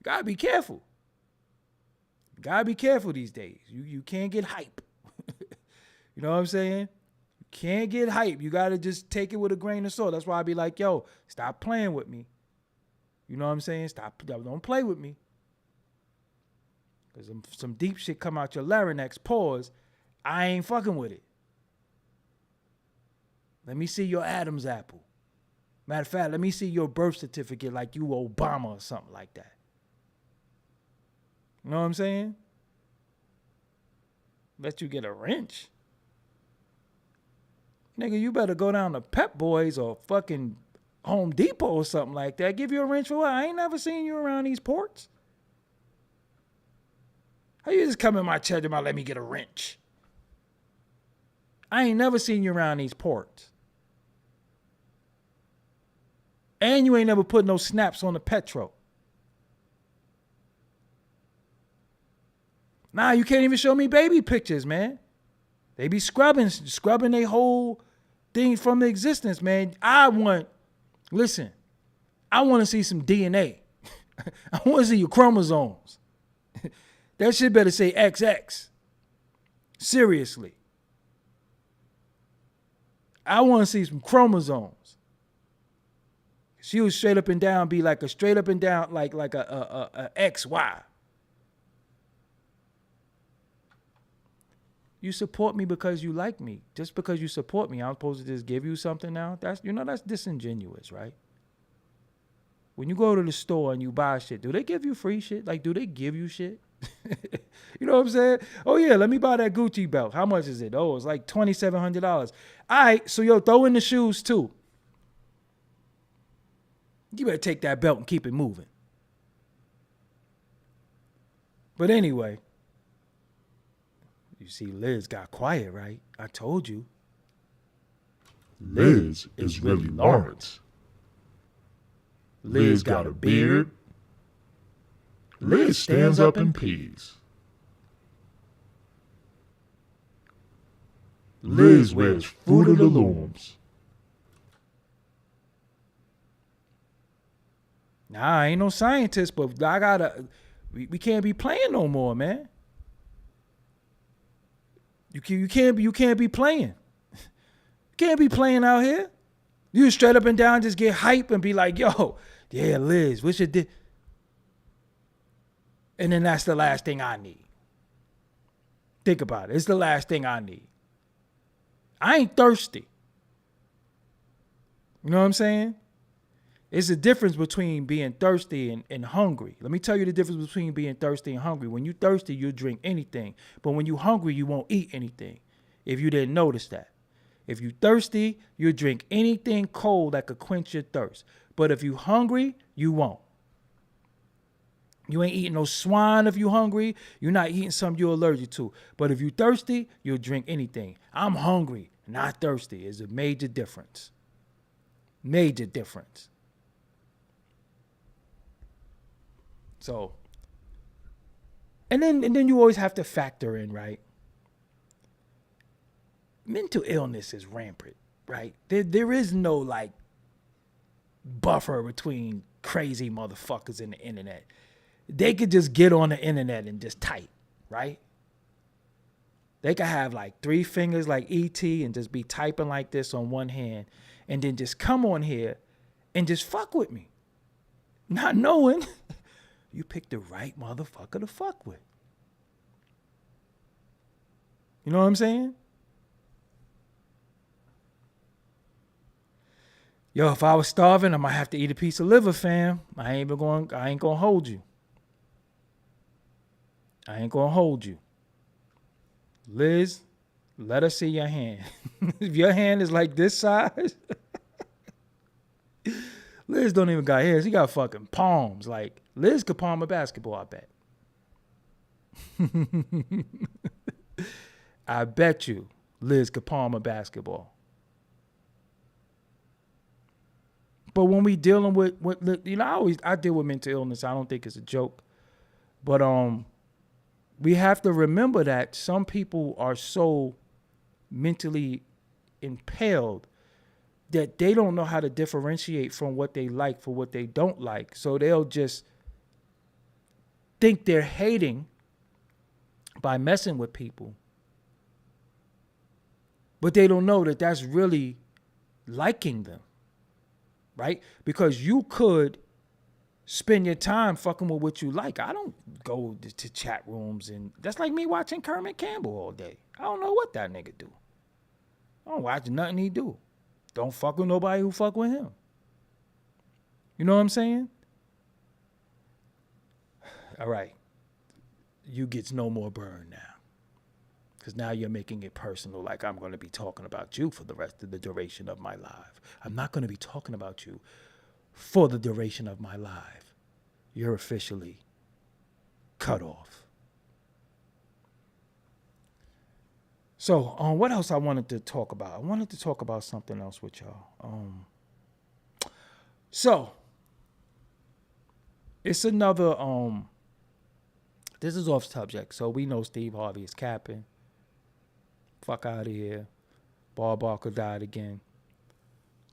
Gotta be careful. Gotta be careful these days. You can't get hype. You know what I'm saying? You can't get hype. You gotta just take it with a grain of salt. That's why I be like, yo, stop playing with me. You know what I'm saying? Don't play with me. Because some deep shit come out your larynx, pause, I ain't fucking with it. Let me see your Adam's apple. Matter of fact, let me see your birth certificate like you Obama or something like that. You know what I'm saying? Let you get a wrench. Nigga, you better go down to Pep Boys or fucking Home Depot or something like that. Give you a wrench for what? I ain't never seen you around these ports. How you just come in my check and let me get a wrench? I ain't never seen you around these ports. And you ain't never put no snaps on the petrol. Nah, you can't even show me baby pictures, man. They be scrubbing their whole thing from the existence, man. I want to see some DNA. I want to see your chromosomes. That shit better say XX. Seriously. I want to see some chromosomes. She was straight up and down, be like a straight up and down, like a XY. You support me because you like me. Just because you support me, I'm supposed to just give you something now? That's disingenuous, right? When you go to the store and you buy shit, do they give you free shit? Like, do they give you shit? You know what I'm saying? Oh, yeah, let me buy that Gucci belt. How much is it? Oh, it's like $2,700. All right, so yo, throw in the shoes too. You better take that belt and keep it moving. But anyway, you see, Liz got quiet, right? I told you. Liz is really Lawrence. Liz got a beard. Liz stands up and pees. Liz wears Fruit of the Looms. Nah, I ain't no scientist, but we can't be playing no more, man. You can't be playing. You can't be playing out here. You straight up and down just get hype and be like, yo, yeah, Liz, what you did? And then that's the last thing I need. Think about it. It's the last thing I need. I ain't thirsty. You know what I'm saying? It's a difference between being thirsty and hungry. Let me tell you the difference between being thirsty and hungry. When you're thirsty, you'll drink anything. But when you're hungry, you won't eat anything. If you didn't notice that. If you're thirsty, you'll drink anything cold that could quench your thirst. But if you're hungry, you won't. You ain't eating no swine if you're hungry. You're not eating something you're allergic to. But if you're thirsty, you'll drink anything. I'm hungry, not thirsty. Is a major difference. Major difference. So, and then you always have to factor in, right? Mental illness is rampant, right? There is no like buffer between crazy motherfuckers in the internet. They could just get on the internet and just type, right? They could have like 3 fingers like E.T. and just be typing like this on one hand and then just come on here and just fuck with me. Not knowing you picked the right motherfucker to fuck with. You know what I'm saying? Yo, if I was starving, I might have to eat a piece of liver, fam. I ain't gonna hold you. I ain't gonna hold you. Liz, let us see your hand. If your hand is like this size, Liz don't even got hairs. He got fucking palms. Like, Liz could palm a basketball, I bet. I bet you Liz could palm a basketball. But when we dealing with you know, I deal with mental illness. I don't think it's a joke. But we have to remember that some people are so mentally impaled that they don't know how to differentiate from what they like for what they don't like. So they'll just think they're hating by messing with people. But they don't know that that's really liking them, right? Because you could spend your time fucking with what you like. I don't go to chat rooms, and that's like me watching Kermit Campbell all day. I don't know what that nigga do. I don't watch nothing he do. Don't fuck with nobody who fuck with him. You know what I'm saying? All right. You gets no more burn now. Because now you're making it personal, like I'm going to be talking about you for the rest of the duration of my life. I'm not going to be talking about you for the duration of my life. You're officially cut off. So, what else I wanted to talk about? I wanted to talk about something else with y'all. So, it's another, this is off subject. So, we know Steve Harvey is capping. Fuck out of here. Bob Barker died again.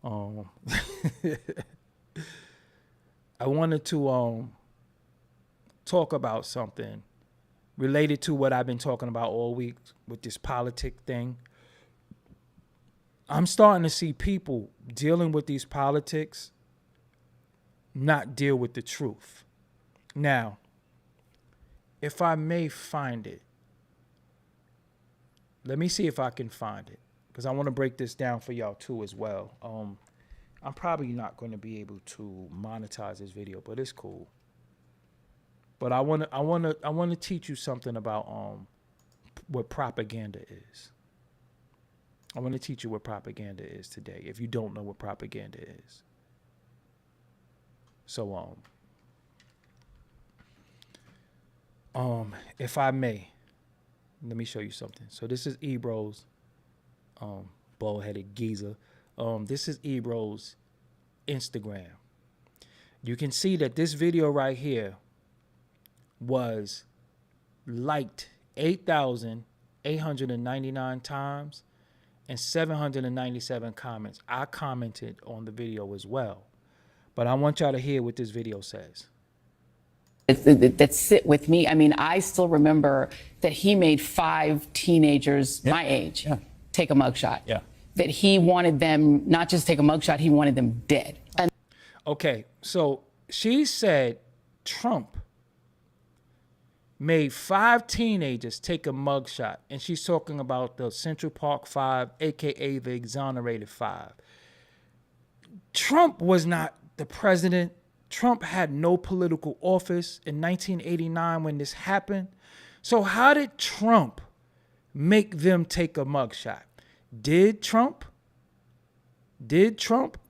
I wanted to talk about something related to what I've been talking about all week with this politic thing. I'm starting to see people dealing with these politics not deal with the truth. Now, if I may find it, let me see if I can find it, because I want to break this down for y'all too as well. I'm probably not going to be able to monetize this video, but it's cool. But I want to teach you something about what propaganda is. I want to teach you what propaganda is today, if you don't know what propaganda is. So if I may, let me show you something. So this is Ebro's bald-headed geezer. This is Ebro's Instagram. You can see that this video right here was liked 8,899 times and 797 comments. I commented on the video as well. But I want y'all to hear what this video says. That sit with me. I mean, I still remember that he made 5 teenagers my age take a mugshot. Yeah. That he wanted them not just take a mugshot, he wanted them dead. And okay, so she said Trump made 5 teenagers take a mugshot, and she's talking about the Central Park 5, aka the exonerated 5. Trump was not the president. Trump had no political office in 1989 when this happened. So how did Trump make them take a mugshot? Did Trump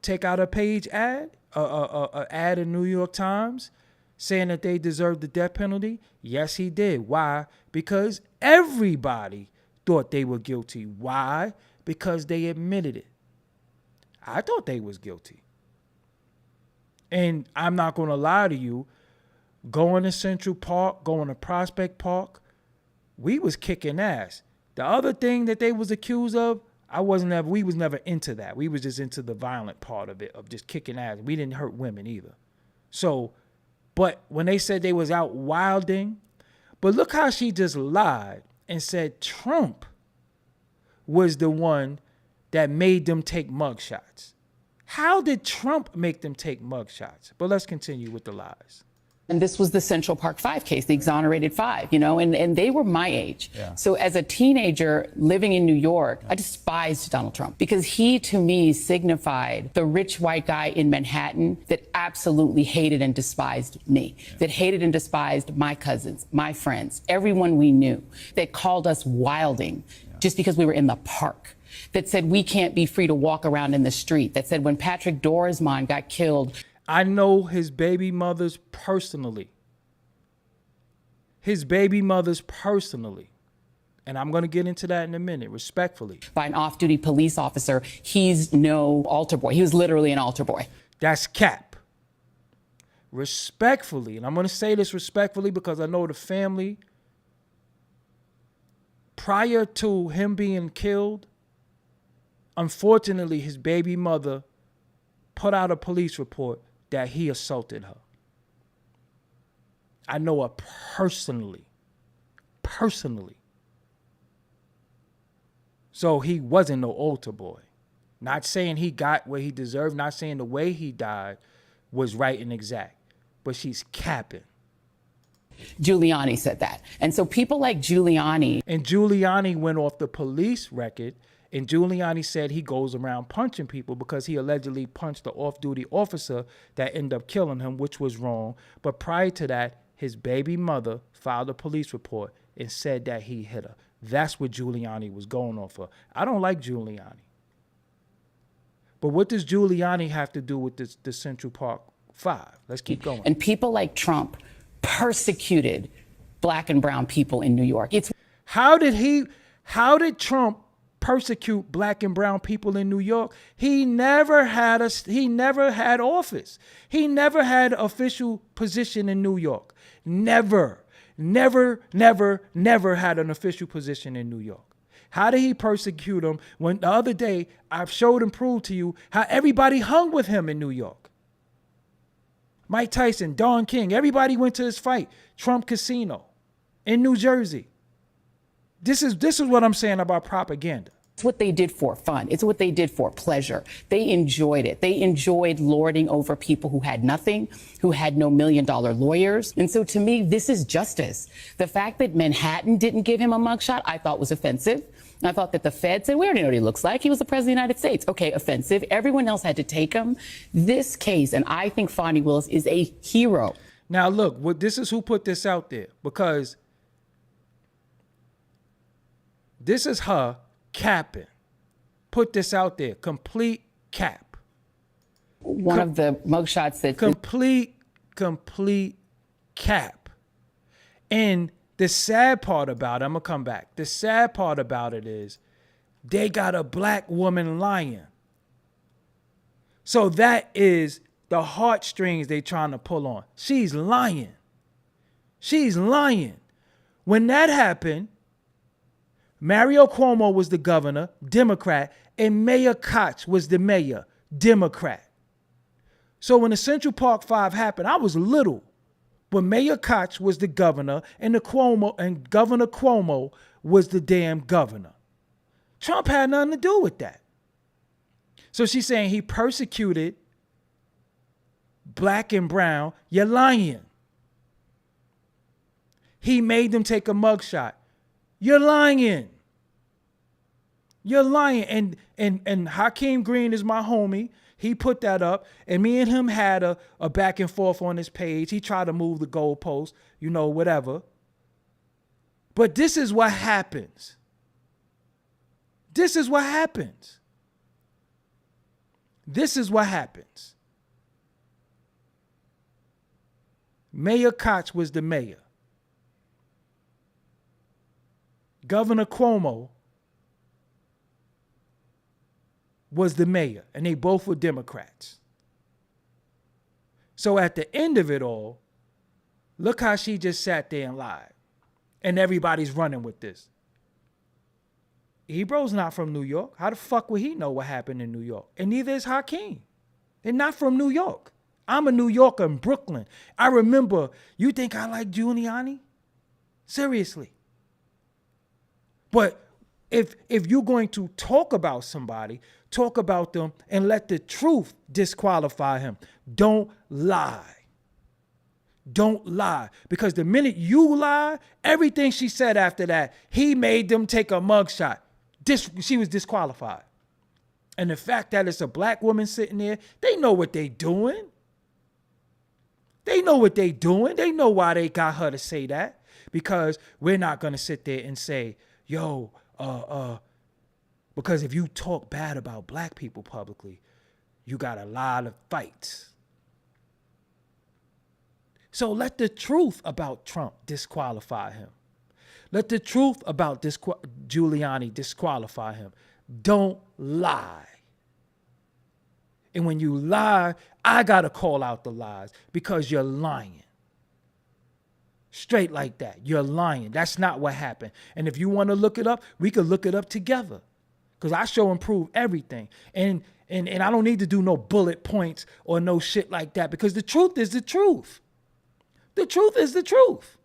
take out a page ad, a ad in New York Times saying that they deserved the death penalty? Yes, he did. Why? Because everybody thought they were guilty. Why? Because they admitted it. I thought they was guilty. And I'm not going to lie to you, going to Central Park, going to Prospect Park, we was kicking ass. The other thing that they was accused of, we was never into that. We was just into the violent part of it, of just kicking ass. We didn't hurt women either. So, but when they said they was out wilding, but look how she just lied and said Trump was the one that made them take mugshots. How did Trump make them take mugshots? But let's continue with the lies. And this was the Central Park 5 case, the exonerated 5, you know, and they were my age. Yeah. So as a teenager living in New York, I despised Donald Trump because he, to me, signified the rich white guy in Manhattan that absolutely hated and despised me, that hated and despised my cousins, my friends, everyone we knew, that called us wilding just because we were in the park, that said we can't be free to walk around in the street, that said when Patrick Dorismond got killed. I know his baby mothers personally. And I'm going to get into that in a minute, respectfully. By an off-duty police officer, he's no altar boy. He was literally an altar boy. That's cap. Respectfully, and I'm going to say this respectfully because I know the family, prior to him being killed, unfortunately, his baby mother put out a police report that he assaulted her. I know her personally. So he wasn't no altar boy. Not saying he got what he deserved, not saying the way he died was right and exact, but she's capping. Giuliani said that. And so people like Giuliani. And Giuliani went off the police record, and Giuliani said he goes around punching people because he allegedly punched the off-duty officer that ended up killing him, which was wrong. But prior to that, his baby mother filed a police report and said that he hit her. That's what Giuliani was going on for. I don't like Giuliani. But what does Giuliani have to do with the Central Park 5? Let's keep going. And people like Trump persecuted black and brown people in New York. How did Trump persecute black and brown people in New York? He never had office. He never had official position in New York. Never had an official position in New York. How did he persecute him when the other day I've showed and proved to you how everybody hung with him in New York? Mike Tyson, Don King, everybody went to his fight. Trump Casino in New Jersey. This is what I'm saying about propaganda. It's what they did for fun. It's what they did for pleasure. They enjoyed it. They enjoyed lording over people who had nothing, who had no $1 million lawyers. And so to me, this is justice. The fact that Manhattan didn't give him a mugshot, I thought was offensive. I thought that the Fed said, we already know what he looks like. He was the president of the United States. Okay, offensive. Everyone else had to take him. This case, and I think Fonnie Willis is a hero. Now, look, this is who put this out there, because this is her capping. Put this out there. Complete cap. One of the mugshots that... Complete cap. And the sad part about it, I'm going to come back. The sad part about it is they got a black woman lying. So that is the heartstrings they trying to pull on. She's lying. She's lying. When that happened, Mario Cuomo was the governor, Democrat, and Mayor Koch was the mayor, Democrat. So when the Central Park 5 happened, I was little. But Mayor Koch was the governor, and Governor Cuomo was the damn governor. Trump had nothing to do with that. So she's saying he persecuted black and brown. You're lying. He made them take a mugshot. You're lying. You're lying. And Hakeem Green is my homie. He put that up, and me and him had a back and forth on his page. He tried to move the goalpost, whatever. But this is what happens. This is what happens. This is what happens. Mayor Koch was the mayor. Governor Cuomo was the mayor, and they both were Democrats. So at the end of it all, look how she just sat there and lied. And everybody's running with this. Ebro's not from New York. How the fuck would he know what happened in New York? And neither is Hakeem. They're not from New York. I'm a New Yorker in Brooklyn. I remember, you think I like Giuliani? Seriously. But if you're going to talk about somebody, talk about them and let the truth disqualify him. Don't lie. Don't lie. Because the minute you lie, everything she said after that, he made them take a mugshot. She was disqualified. And the fact that it's a black woman sitting there, they know what they doing. They know what they doing. They know why they got her to say that. Because we're not going to sit there and say, yo, because if you talk bad about black people publicly, you got a lot of fights. So let the truth about Trump disqualify him. Let the truth about Giuliani disqualify him. Don't lie. And when you lie, I got to call out the lies because you're lying. Straight like that. You're lying. That's not what happened. And if you want to look it up, we could look it up together because I show and prove everything. And I don't need to do no bullet points or no shit like that because the truth is the truth. The truth is the truth.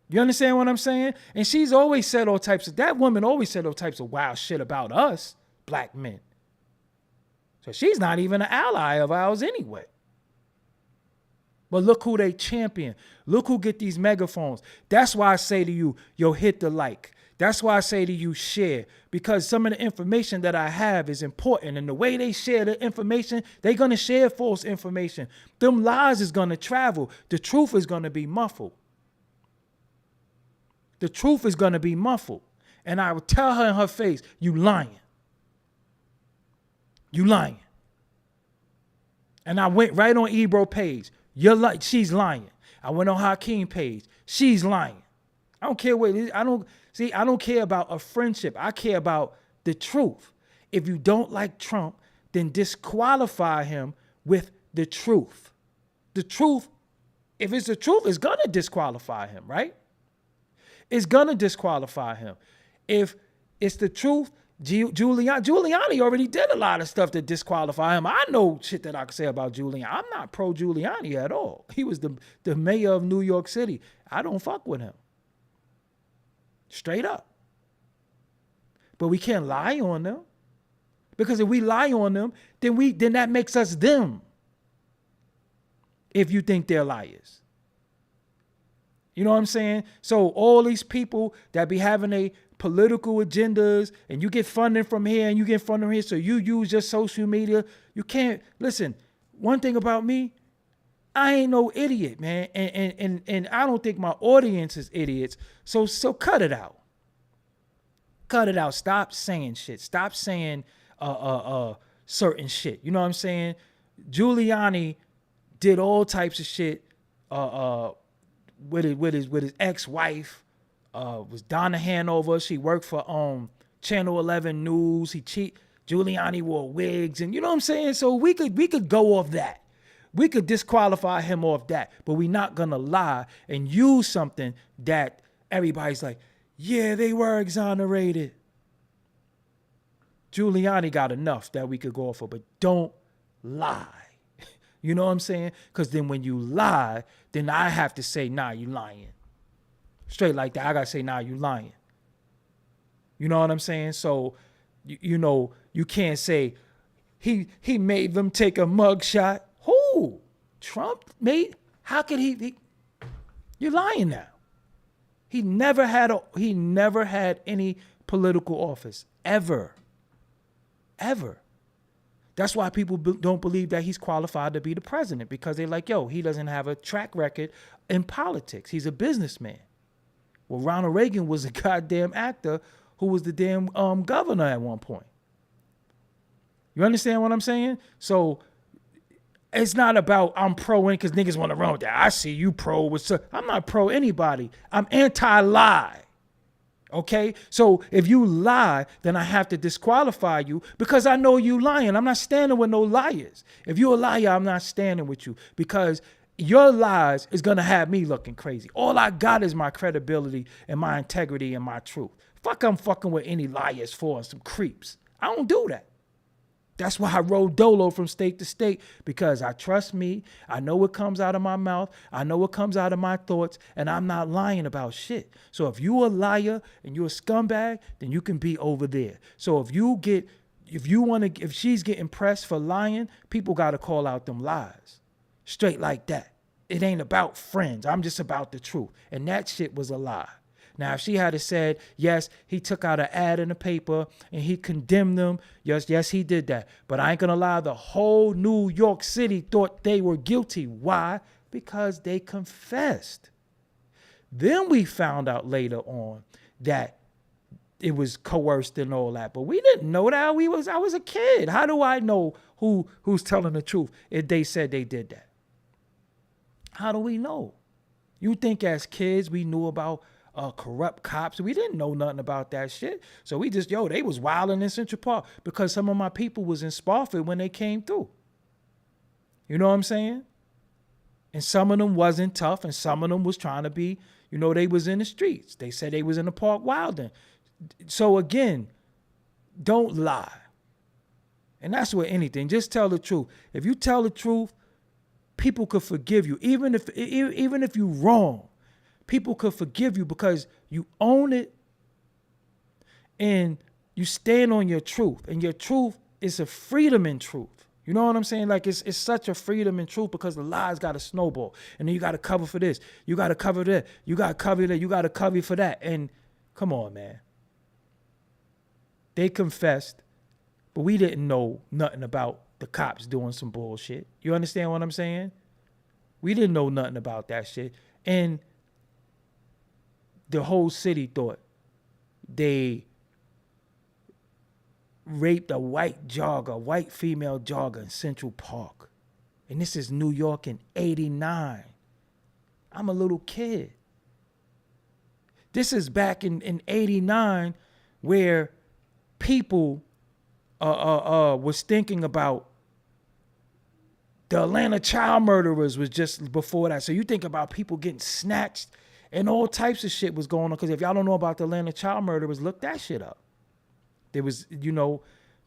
You understand what I'm saying? And she's always said that woman always said all types of wild shit about us, black men. So she's not even an ally of ours anyway. But look who they champion. Look who get these megaphones. That's why I say to you, yo, hit the like. That's why I say to you, share. Because some of the information that I have is important. And the way they share the information, they're going to share false information. Them lies is going to travel. The truth is going to be muffled. The truth is going to be muffled. And I would tell her in her face, you lying. You lying. And I went right on Ebro page. She's lying. I went on Hakeem page. She's lying. I don't care what it is. I don't care about a friendship. I care about the truth. If you don't like Trump, then disqualify him with the truth. The truth, if it's the truth, it's gonna disqualify him, right? It's gonna disqualify him. If it's the truth, Giuliani already did a lot of stuff to disqualify him. I know shit that I can say about Giuliani. I'm not pro Giuliani at all. He was the mayor of New York City. I don't fuck with him. Straight up. But we can't lie on them. Because if we lie on them, then that makes us them. If you think they're liars. You know what I'm saying? So all these people that be having a political agendas and you get funding from here and you get funding from here, so you use your social media. You can't, listen, one thing about me, I ain't no idiot, man. And I don't think my audience is idiots. So cut it out. Cut it out. Stop saying shit. Stop saying certain shit. You know what I'm saying? Giuliani did all types of shit with his ex-wife. Was Donna Hanover. She worked for Channel 11 News. Giuliani wore wigs, and you know what I'm saying? So we could go off that. We could disqualify him off that, but we're not gonna lie and use something that everybody's like, yeah, they were exonerated. Giuliani got enough that we could go off of, but don't lie. You know what I'm saying? Because then when you lie, then I have to say, nah, you lying. Straight like that. I got to say, nah, you lying. You know what I'm saying? So, you know, you can't say he made them take a mug shot. Who? Trump made? How could he? You're lying now. He never had any political office ever. That's why people don't believe that he's qualified to be the president, because they're like, yo, he doesn't have a track record in politics. He's a businessman. Well, Ronald Reagan was a goddamn actor who was the damn governor at one point. You understand what I'm saying? So it's not about I'm pro in because niggas want to run with that. I see you pro with. I'm not pro anybody. I'm anti-lie. Okay? So if you lie, then I have to disqualify you because I know you lying. I'm not standing with no liars. If you're a liar, I'm not standing with you because your lies is going to have me looking crazy. All I got is my credibility and my integrity and my truth. Fuck, I'm fucking with any liars for and some creeps. I don't do that. That's why I roll dolo from state to state, because I trust me. I know what comes out of my mouth. I know what comes out of my thoughts, and I'm not lying about shit. So if you a liar and you a scumbag, then you can be over there. So if she's getting pressed for lying, people got to call out them lies. Straight like that. It ain't about friends. I'm just about the truth. And that shit was a lie. Now, if she had said, yes, he took out an ad in the paper and he condemned them. Yes, he did that. But I ain't going to lie. The whole New York City thought they were guilty. Why? Because they confessed. Then we found out later on that it was coerced and all that. But we didn't know that. I was a kid. How do I know who's telling the truth if they said they did that? How do we know? You think as kids we knew about corrupt cops? We didn't know nothing about that shit. So we just, they was wilding in Central Park because some of my people was in Spofford when they came through. You know what I'm saying? And some of them wasn't tough, and some of them was trying to be, they was in the streets. They said they was in the park wilding. So again, don't lie. And that's with anything. Just tell the truth. If you tell the truth, people could forgive you. Even if you're wrong, people could forgive you because you own it and you stand on your truth. And your truth is a freedom in truth. You know what I'm saying? Like it's such a freedom in truth because the lies got to snowball. And then you got to cover for this. You got to cover that. You got to cover that. You got to cover for that. And come on, man. They confessed, but we didn't know nothing about the cops doing some bullshit. You understand what I'm saying? We didn't know nothing about that shit. And the whole city thought they raped a white female jogger in Central Park. And this is New York in 89. I'm a little kid. This is back in 89 where people was thinking about the Atlanta child murderers was just before that. So you think about people getting snatched and all types of shit was going on. Because if y'all don't know about the Atlanta child murderers, look that shit up. There was, the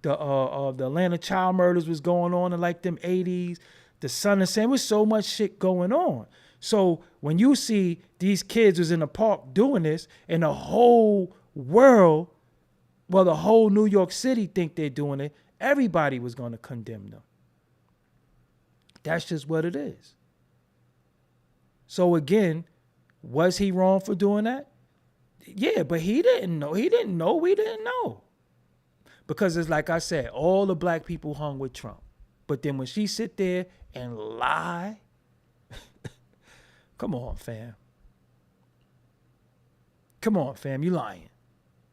Atlanta child murders was going on in like them 80s. The Son of Sam was so much shit going on. So when you see these kids was in the park doing this and the whole world, well, the whole New York City think they're doing it, everybody was going to condemn them. That's just what it is. So again, was he wrong for doing that? Yeah, but he didn't know. He didn't know. We didn't know. Because it's like I said, all the black people hung with Trump. But then when she sit there and lie, come on, fam. Come on, fam, you lying.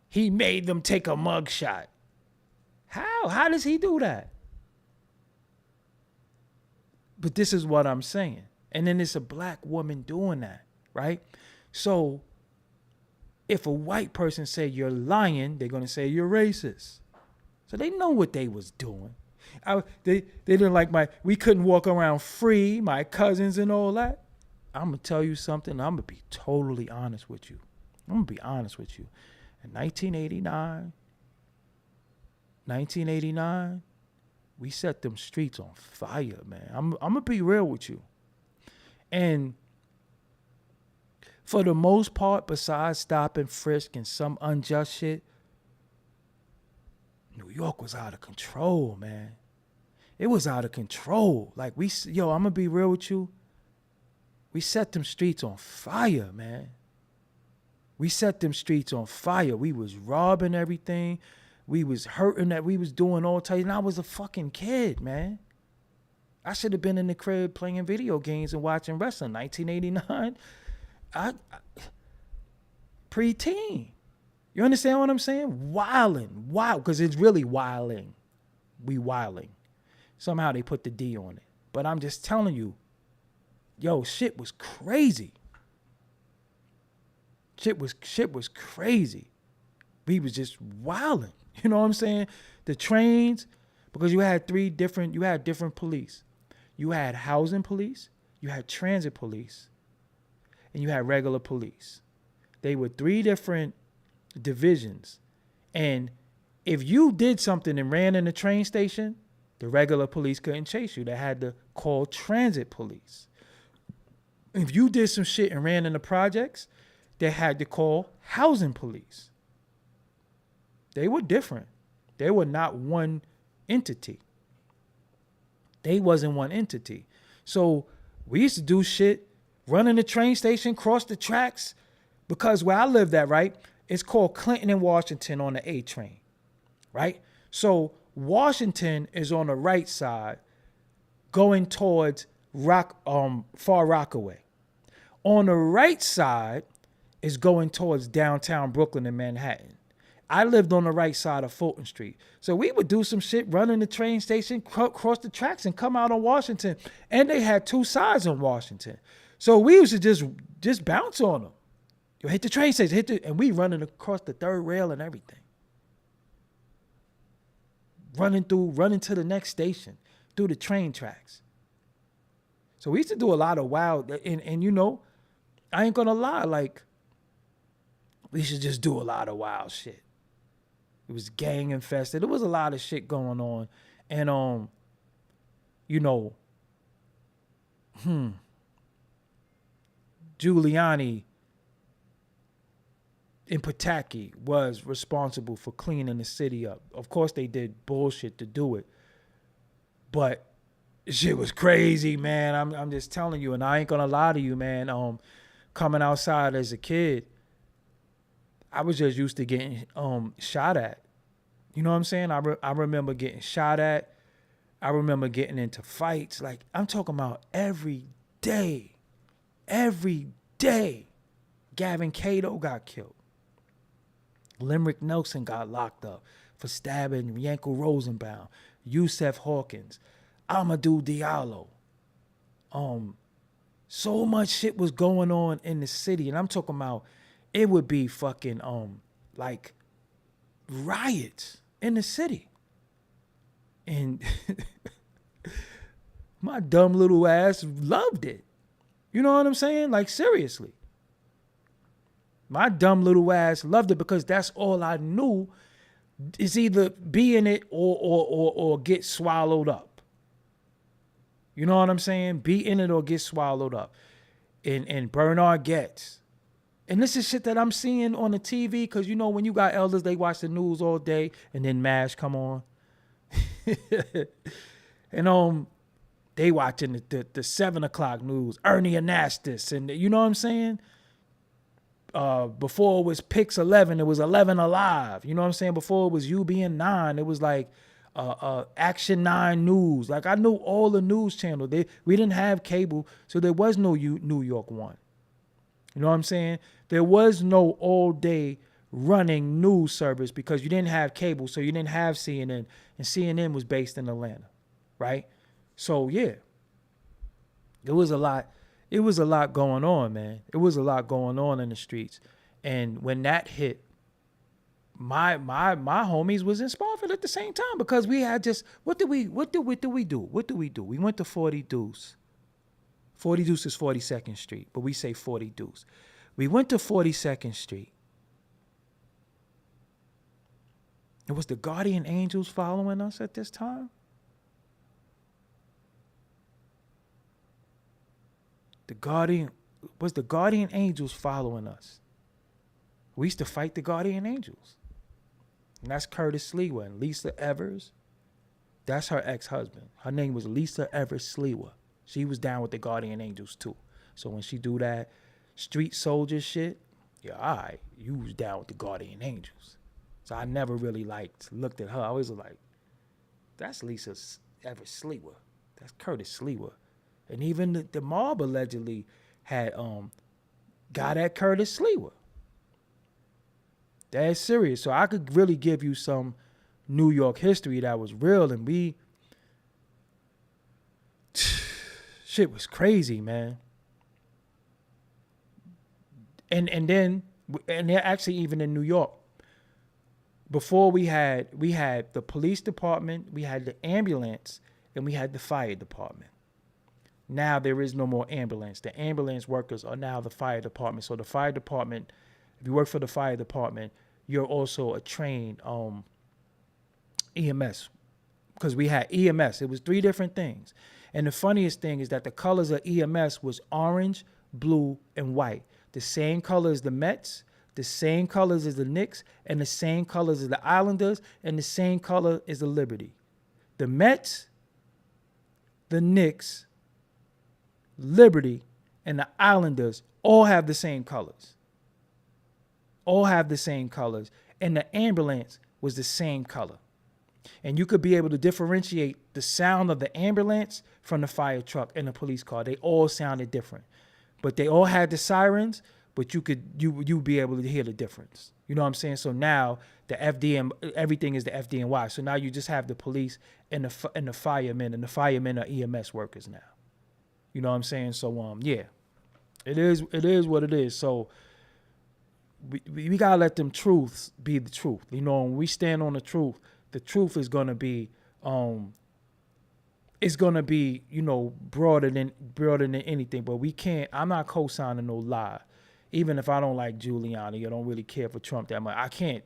He made them take a mug shot. How? How does he do that? But this is what I'm saying. And then it's a black woman doing that, right? So if a white person say you're lying, they're going to say you're racist. So they know what they was doing. They didn't like we couldn't walk around free, my cousins and all that. I'm going to tell you something. I'm going to be totally honest with you. I'm going to be honest with you. In 1989, we set them streets on fire, man. I'm going to be real with you. And for the most part, besides stop and frisk and some unjust shit, New York was out of control, man. It was out of control. Like I'm going to be real with you. We set them streets on fire, man. We set them streets on fire. We was robbing everything. We was hurting that. We was doing all types. And I was a fucking kid, man. I should have been in the crib playing video games and watching wrestling. 1989, preteen. You understand what I'm saying? Wilding. Wild, because it's really wilding. We wilding. Somehow they put the D on it. But I'm just telling you, shit was crazy. Shit was crazy. We was just wilding. You know what I'm saying? The trains, because you had different police. You had housing police, you had transit police, and you had regular police. They were 3 different divisions. And if you did something and ran in the train station, the regular police couldn't chase you. They had to call transit police. If you did some shit and ran in the projects, they had to call housing police. They were different. They were not one entity. They wasn't one entity. So we used to do shit, run in the train station, cross the tracks, because where I lived at, right, it's called Clinton and Washington on the A train, right? So Washington is on the right side going towards Far Rockaway. On the right side is going towards downtown Brooklyn and Manhattan. I lived on the right side of Fulton Street. So we would do some shit, run in the train station, cross the tracks and come out on Washington. And they had 2 sides on Washington. So we used to just bounce on them. You hit the train station, and we running across the third rail and everything. Running to the next station, through the train tracks. So we used to do a lot of wild, and you know, I ain't gonna lie, like, we should just do a lot of wild shit. It was gang infested. There was a lot of shit going on. And you know, Giuliani in Pataki was responsible for cleaning the city up. Of course, they did bullshit to do it, but shit was crazy, man. I'm just telling you, and I ain't gonna lie to you, man. Coming outside as a kid, I was just used to getting shot at. You know what I'm saying? I remember getting shot at. I remember getting into fights. Like, I'm talking about every day. Every day. Gavin Cato got killed. Limerick Nelson got locked up for stabbing Yanko Rosenbaum, Yusef Hawkins, Amadou Diallo. So much shit was going on in the city, and I'm talking about it would be fucking like riots in the city. And my dumb little ass loved it. You know what I'm saying? Like, seriously. My dumb little ass loved it because that's all I knew is either be in it or get swallowed up. You know what I'm saying? Be in it or get swallowed up. And Bernard Getz. And this is shit that I'm seeing on the TV because, you know, when you got elders, they watch the news all day and then MASH come on. And they watching the 7 o'clock news, Ernie Anastas, and you know what I'm saying? Before it was Pix 11, it was 11 Alive. You know what I'm saying? Before it was UBN 9, it was like Action 9 News. Like, I knew all the news channels. We didn't have cable, so there was no New York 1. You know what I'm saying? There was no all-day running news service because you didn't have cable, so you didn't have CNN, and CNN was based in Atlanta, right? So, yeah, it was a lot. It was a lot going on, man. It was a lot going on in the streets. And when that hit, my homies was in Spofford at the same time because we had just, what do we do? We went to 40 Deuce. 40 Deuce is 42nd Street, but we say 40 Deuce. We went to 42nd Street. It was the Guardian Angels following us at this time. The Guardian Angels following us. We used to fight the Guardian Angels. And that's Curtis Sliwa and Lisa Evers. That's her ex-husband. Her name was Lisa Evers Sliwa. She was down with the Guardian Angels too. So when she do that street soldier shit, yeah, all right, you was down with the Guardian Angels. So I never really looked at her. I always was like, that's Lisa Evers Sliwa. That's Curtis Sliwa. And even the mob allegedly had got at Curtis Sliwa. That's serious. So I could really give you some New York history that was real, and shit was crazy, man. And they're actually even in New York. Before we had the police department, we had the ambulance, and we had the fire department. Now there is no more ambulance. The ambulance workers are now the fire department. So the fire department, if you work for the fire department, you're also a trained EMS. Because we had EMS. It was 3 different things. And the funniest thing is that the colors of EMS was orange, blue, and white. The same color as the Mets, the same colors as the Knicks, and the same colors as the Islanders, and the same color as the Liberty. The Mets, the Knicks, Liberty, and the Islanders all have the same colors. All have the same colors. And the ambulance was the same color. And you could be able to differentiate the sound of the ambulance from the fire truck and the police car. They all sounded different. But they all had the sirens, but you'd be able to hear the difference. You know what I'm saying? So now the FDN, everything is the FDNY. So now you just have the police and the firemen, and the firemen are EMS workers now. You know what I'm saying? So yeah. It is what it is. So we gotta let them truths be the truth. You know, when we stand on the truth is gonna be it's gonna be, you know, broader than anything. But we can't. I'm not co-signing no lie. Even if I don't like Giuliani, I don't really care for Trump that much. I can't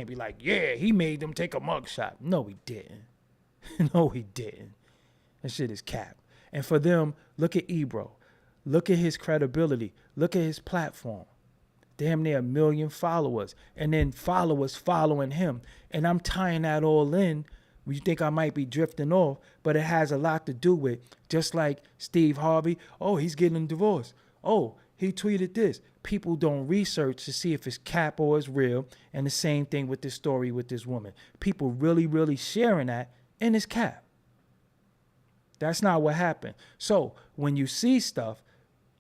be like, yeah, he made them take a mugshot. No, he didn't. No, he didn't. That shit is cap. And for them, look at Ebro. Look at his credibility. Look at his platform. Damn near 1 million followers. And then followers following him. And I'm tying that all in. You think I might be drifting off, but it has a lot to do with, just like Steve Harvey, oh, he's getting divorced. Oh, he tweeted this. People don't research to see if it's cap or it's real. And the same thing with this story with this woman. People really, really sharing that, and it's cap. That's not what happened. So when you see stuff,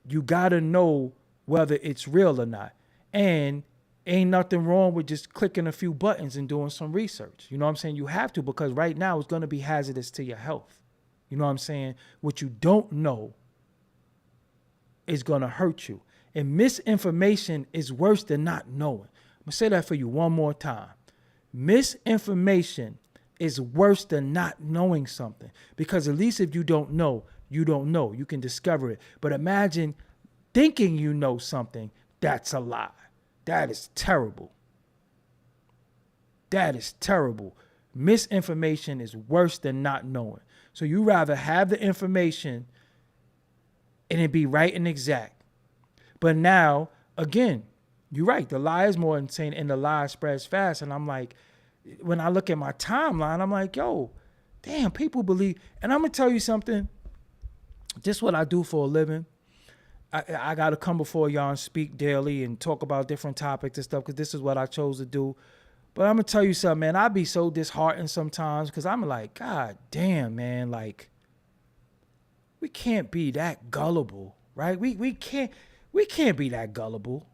you got to know whether it's real or not. And ain't nothing wrong with just clicking a few buttons and doing some research. You know what I'm saying? You have to, because right now it's going to be hazardous to your health. You know what I'm saying? What you don't know is going to hurt you. And misinformation is worse than not knowing. I'm going to say that for you one more time. Misinformation is worse than not knowing something, because at least if you don't know, you don't know. You can discover it. But imagine thinking you know something that's a lie. That is terrible. That is terrible. Misinformation is worse than not knowing. So you rather have the information and it be right and exact. But now, again, you're right. The lie is more insane and the lie spreads fast. And I'm like, when I look at my timeline, I'm like, yo, damn, people believe. And I'm going to tell you something. This is what I do for a living. I got to come before y'all and speak daily and talk about different topics and stuff, because this is what I chose to do. But I'm going to tell you something, man. I be so disheartened sometimes, because I'm like, God damn, man, like, we can't be that gullible, right? We can't be that gullible.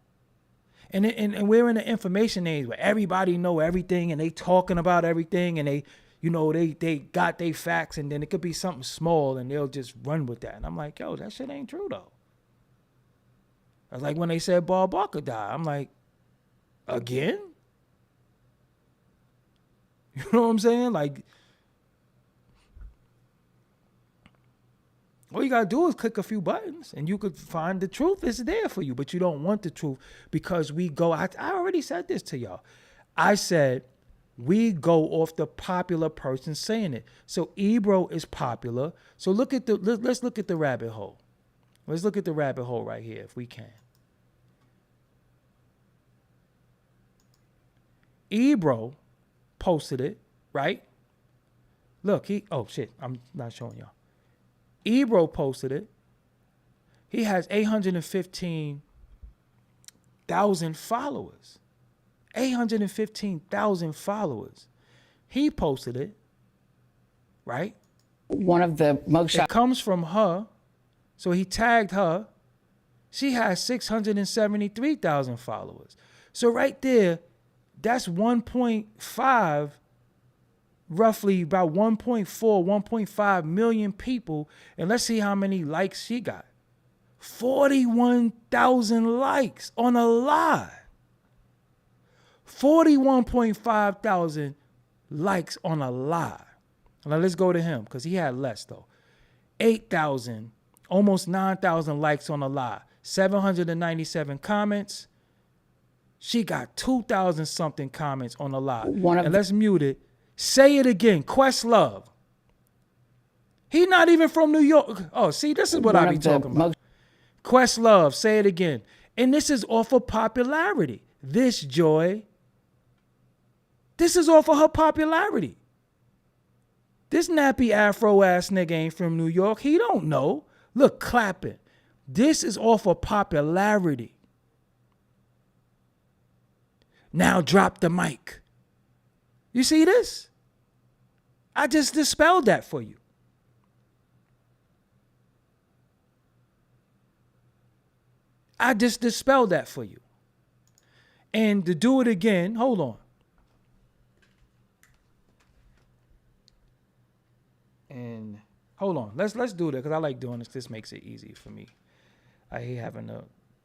And we're in the information age where everybody know everything and they talking about everything, and they, you know, they got their facts, and then it could be something small and they'll just run with that. And I'm like, yo, that shit ain't true though. That's like when they said Bob Barker died. I'm like, again? You know what I'm saying? Like, all you gotta do is click a few buttons and you could find the truth is there for you. But you don't want the truth, because we go, I already said this to y'all. I said, we go off the popular person saying it. So Ebro is popular. So let's look at the rabbit hole. Let's look at the rabbit hole right here if we can. Ebro posted it, right? Look, oh shit, I'm not showing y'all. Ebro posted it. He has 815,000 followers. 815,000 followers. He posted it, right? One of the mugshots. It comes from her. So he tagged her. She has 673,000 followers. So right there, that's 1.5, roughly about 1.4, 1.5 million people. And let's see how many likes she got. 41,000 likes on a lie. 41.5 thousand likes on a lie. Now let's go to him, because he had less though. 8,000, almost 9,000 likes on a lie. 797 comments. She got 2,000 something comments on a lie. And let's mute it. Say it again. Questlove. He not even from New York. Oh, see, this is what I be talking about. Questlove, say it again. And this is off of popularity. This Joy. This is off of her popularity. This nappy afro ass nigga ain't from New York. He don't know. Look, clapping. This is off of popularity. Now drop the mic. You see this? I just dispelled that for you. I just dispelled that for you. And to do it again, hold on. And hold on. Let's do that, because I like doing this. This makes it easy for me. I hate having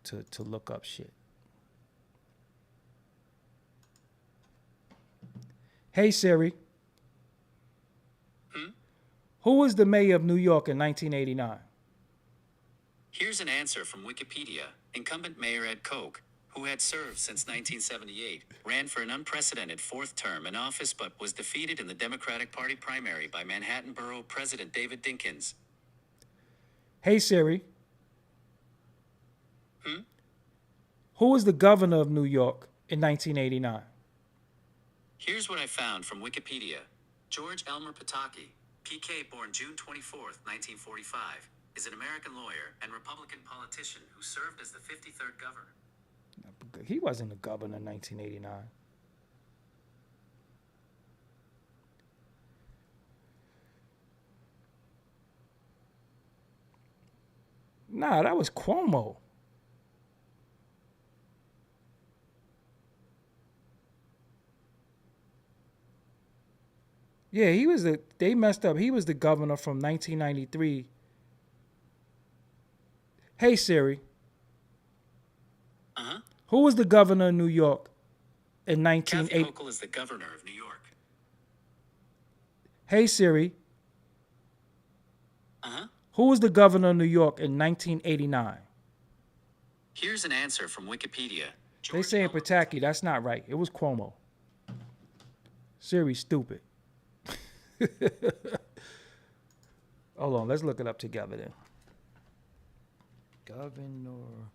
to look up shit. Hey Siri. Who was the mayor of New York in 1989? Here's an answer from Wikipedia. Incumbent Mayor Ed Koch, who had served since 1978, ran for an unprecedented fourth term in office but was defeated in the Democratic Party primary by Manhattan Borough President David Dinkins. Hey Siri. Who was the governor of New York in 1989? Here's what I found from Wikipedia. George Elmer Pataki, PK, born June 24th, 1945, is an American lawyer and Republican politician who served as the 53rd governor. He wasn't a governor in 1989. Nah, that was Cuomo. Yeah, they messed up. He was the governor from 1993. Hey Siri. Who was the governor of New York in Kathy 1980? Hochul is the governor of New York. Hey Siri. Who was the governor of New York in 1989? Here's an answer from Wikipedia. They saying Pataki. That's not right. It was Cuomo. Siri, stupid. Hold on. Let's look it up together then. Governor.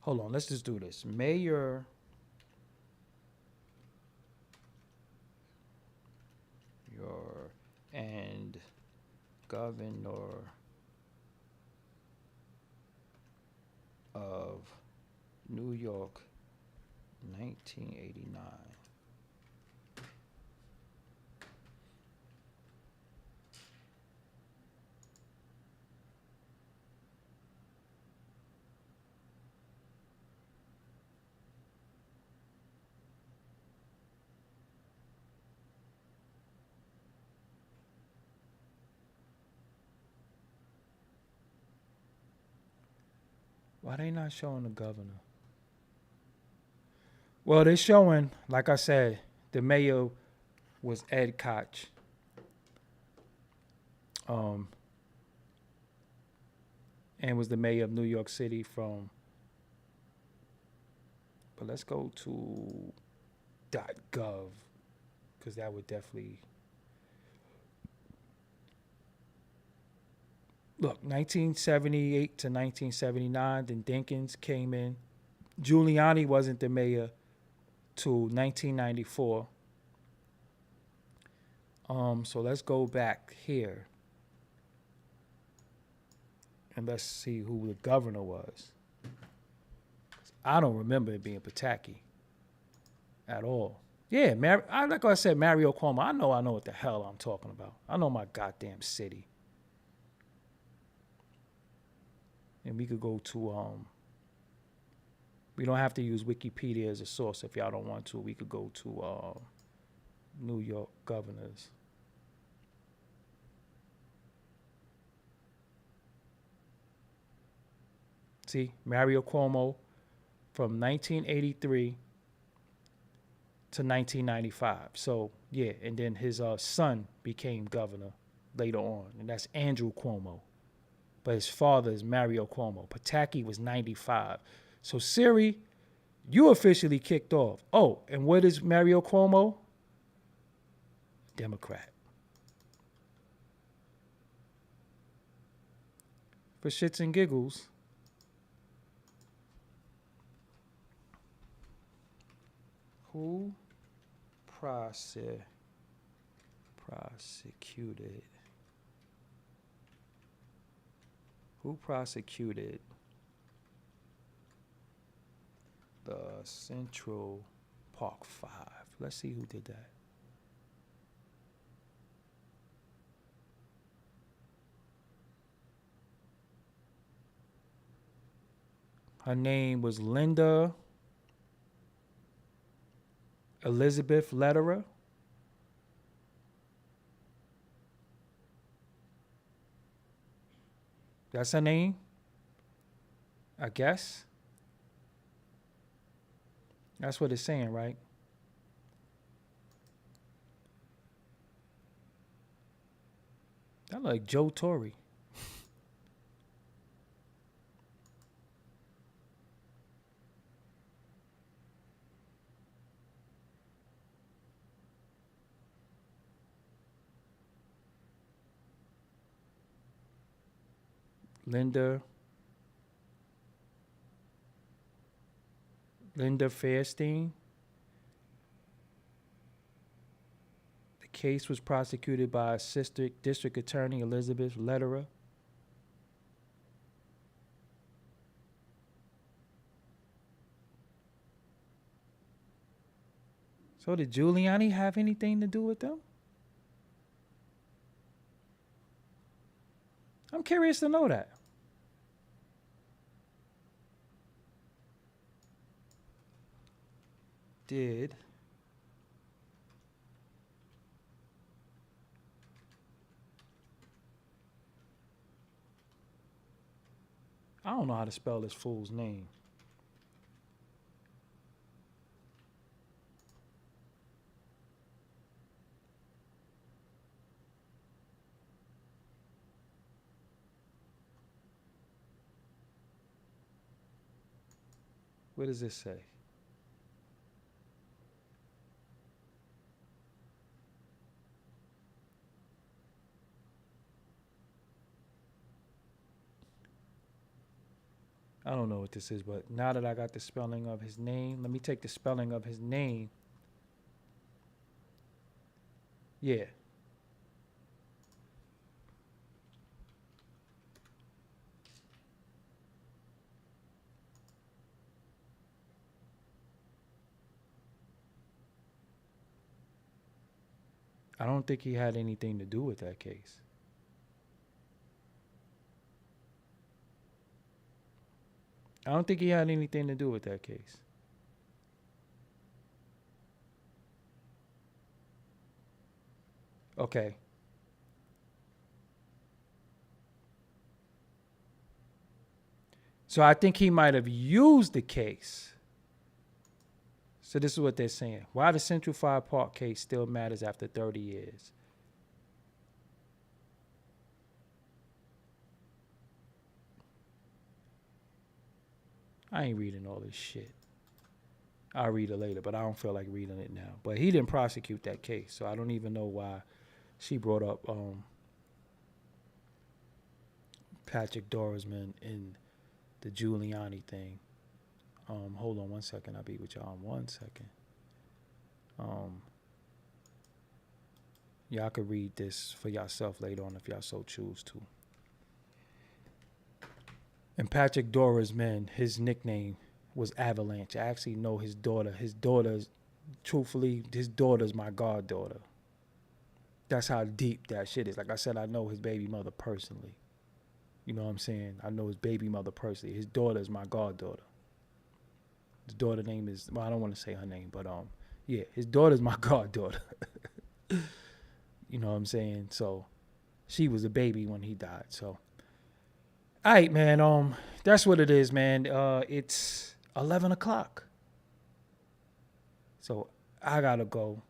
Hold on. Let's just do this. Mayor. And governor of New York, 1989. Why they not showing the governor? Well, they're showing, like I said, the mayor was Ed Koch. And was the mayor of New York City from. But let's go to .gov because that would definitely. Look, 1978 to 1979, then Dinkins came in. Giuliani wasn't the mayor till 1994. So let's go back here. And let's see who the governor was. I don't remember it being Pataki at all. Yeah, like I said, Mario Cuomo. I know what the hell I'm talking about. I know my goddamn city. And we could go to, we don't have to use Wikipedia as a source if y'all don't want to. We could go to New York governors. See, Mario Cuomo from 1983 to 1995. So, yeah, and then his son became governor later on, and that's Andrew Cuomo. But his father is Mario Cuomo. Pataki was 95. So, Siri, you officially kicked off. Oh, and what is Mario Cuomo? Democrat. For shits and giggles, who prosecuted the Central Park 5? Let's see who did that. Her name was Linda Elizabeth Lederer. That's her name? I guess. That's what it's saying, right? That like Joe Torre. Linda Fairstein. The case was prosecuted by Assistant District Attorney Elizabeth Lederer. So did Giuliani have anything to do with them? I'm curious to know that. Did I don't know how to spell this fool's name. What does this say? I don't know what this is, but now that I got the spelling of his name, let me take the spelling of his name. Yeah. I don't think he had anything to do with that case. I don't think he had anything to do with that case. Okay. So I think he might have used the case. So this is what they're saying. Why the Central Fire Park case still matters after 30 years. I ain't reading all this shit. I'll read it later, but I don't feel like reading it now. But he didn't prosecute that case, so I don't even know why she brought up Patrick Dorisman in the Giuliani thing. Hold on one second. I'll be with y'all in 1 second. Y'all could read this for yourself later on if y'all so choose to. And Patrick Dorisman, his nickname was Avalanche. I actually know his daughter. Truthfully, his daughter's my goddaughter. That's how deep that shit is. Like I said, I know his baby mother personally. You know what I'm saying? I know his baby mother personally. His daughter is my goddaughter. His daughter name is, well, I don't want to say her name, but yeah, his daughter's my goddaughter. You know what I'm saying? So she was a baby when he died. So, all right, man. That's what it is, man. It's 11 o'clock. So I gotta go.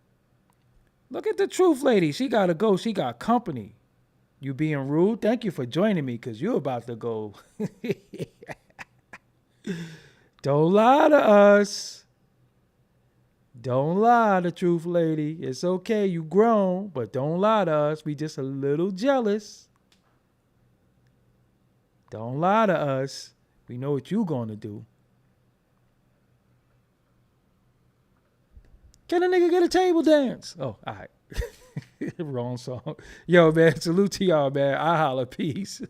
Look at the truth lady. She gotta go. She got company. You being rude? Thank you for joining me, because you're about to go. Don't lie to us. Don't lie, the truth lady. It's okay, you grown, but don't lie to us. We just a little jealous. Don't lie to us. We know what you gonna do. Can a nigga get a table dance? Oh, all right. Wrong song. Yo, man, salute to y'all, man. I holla, peace.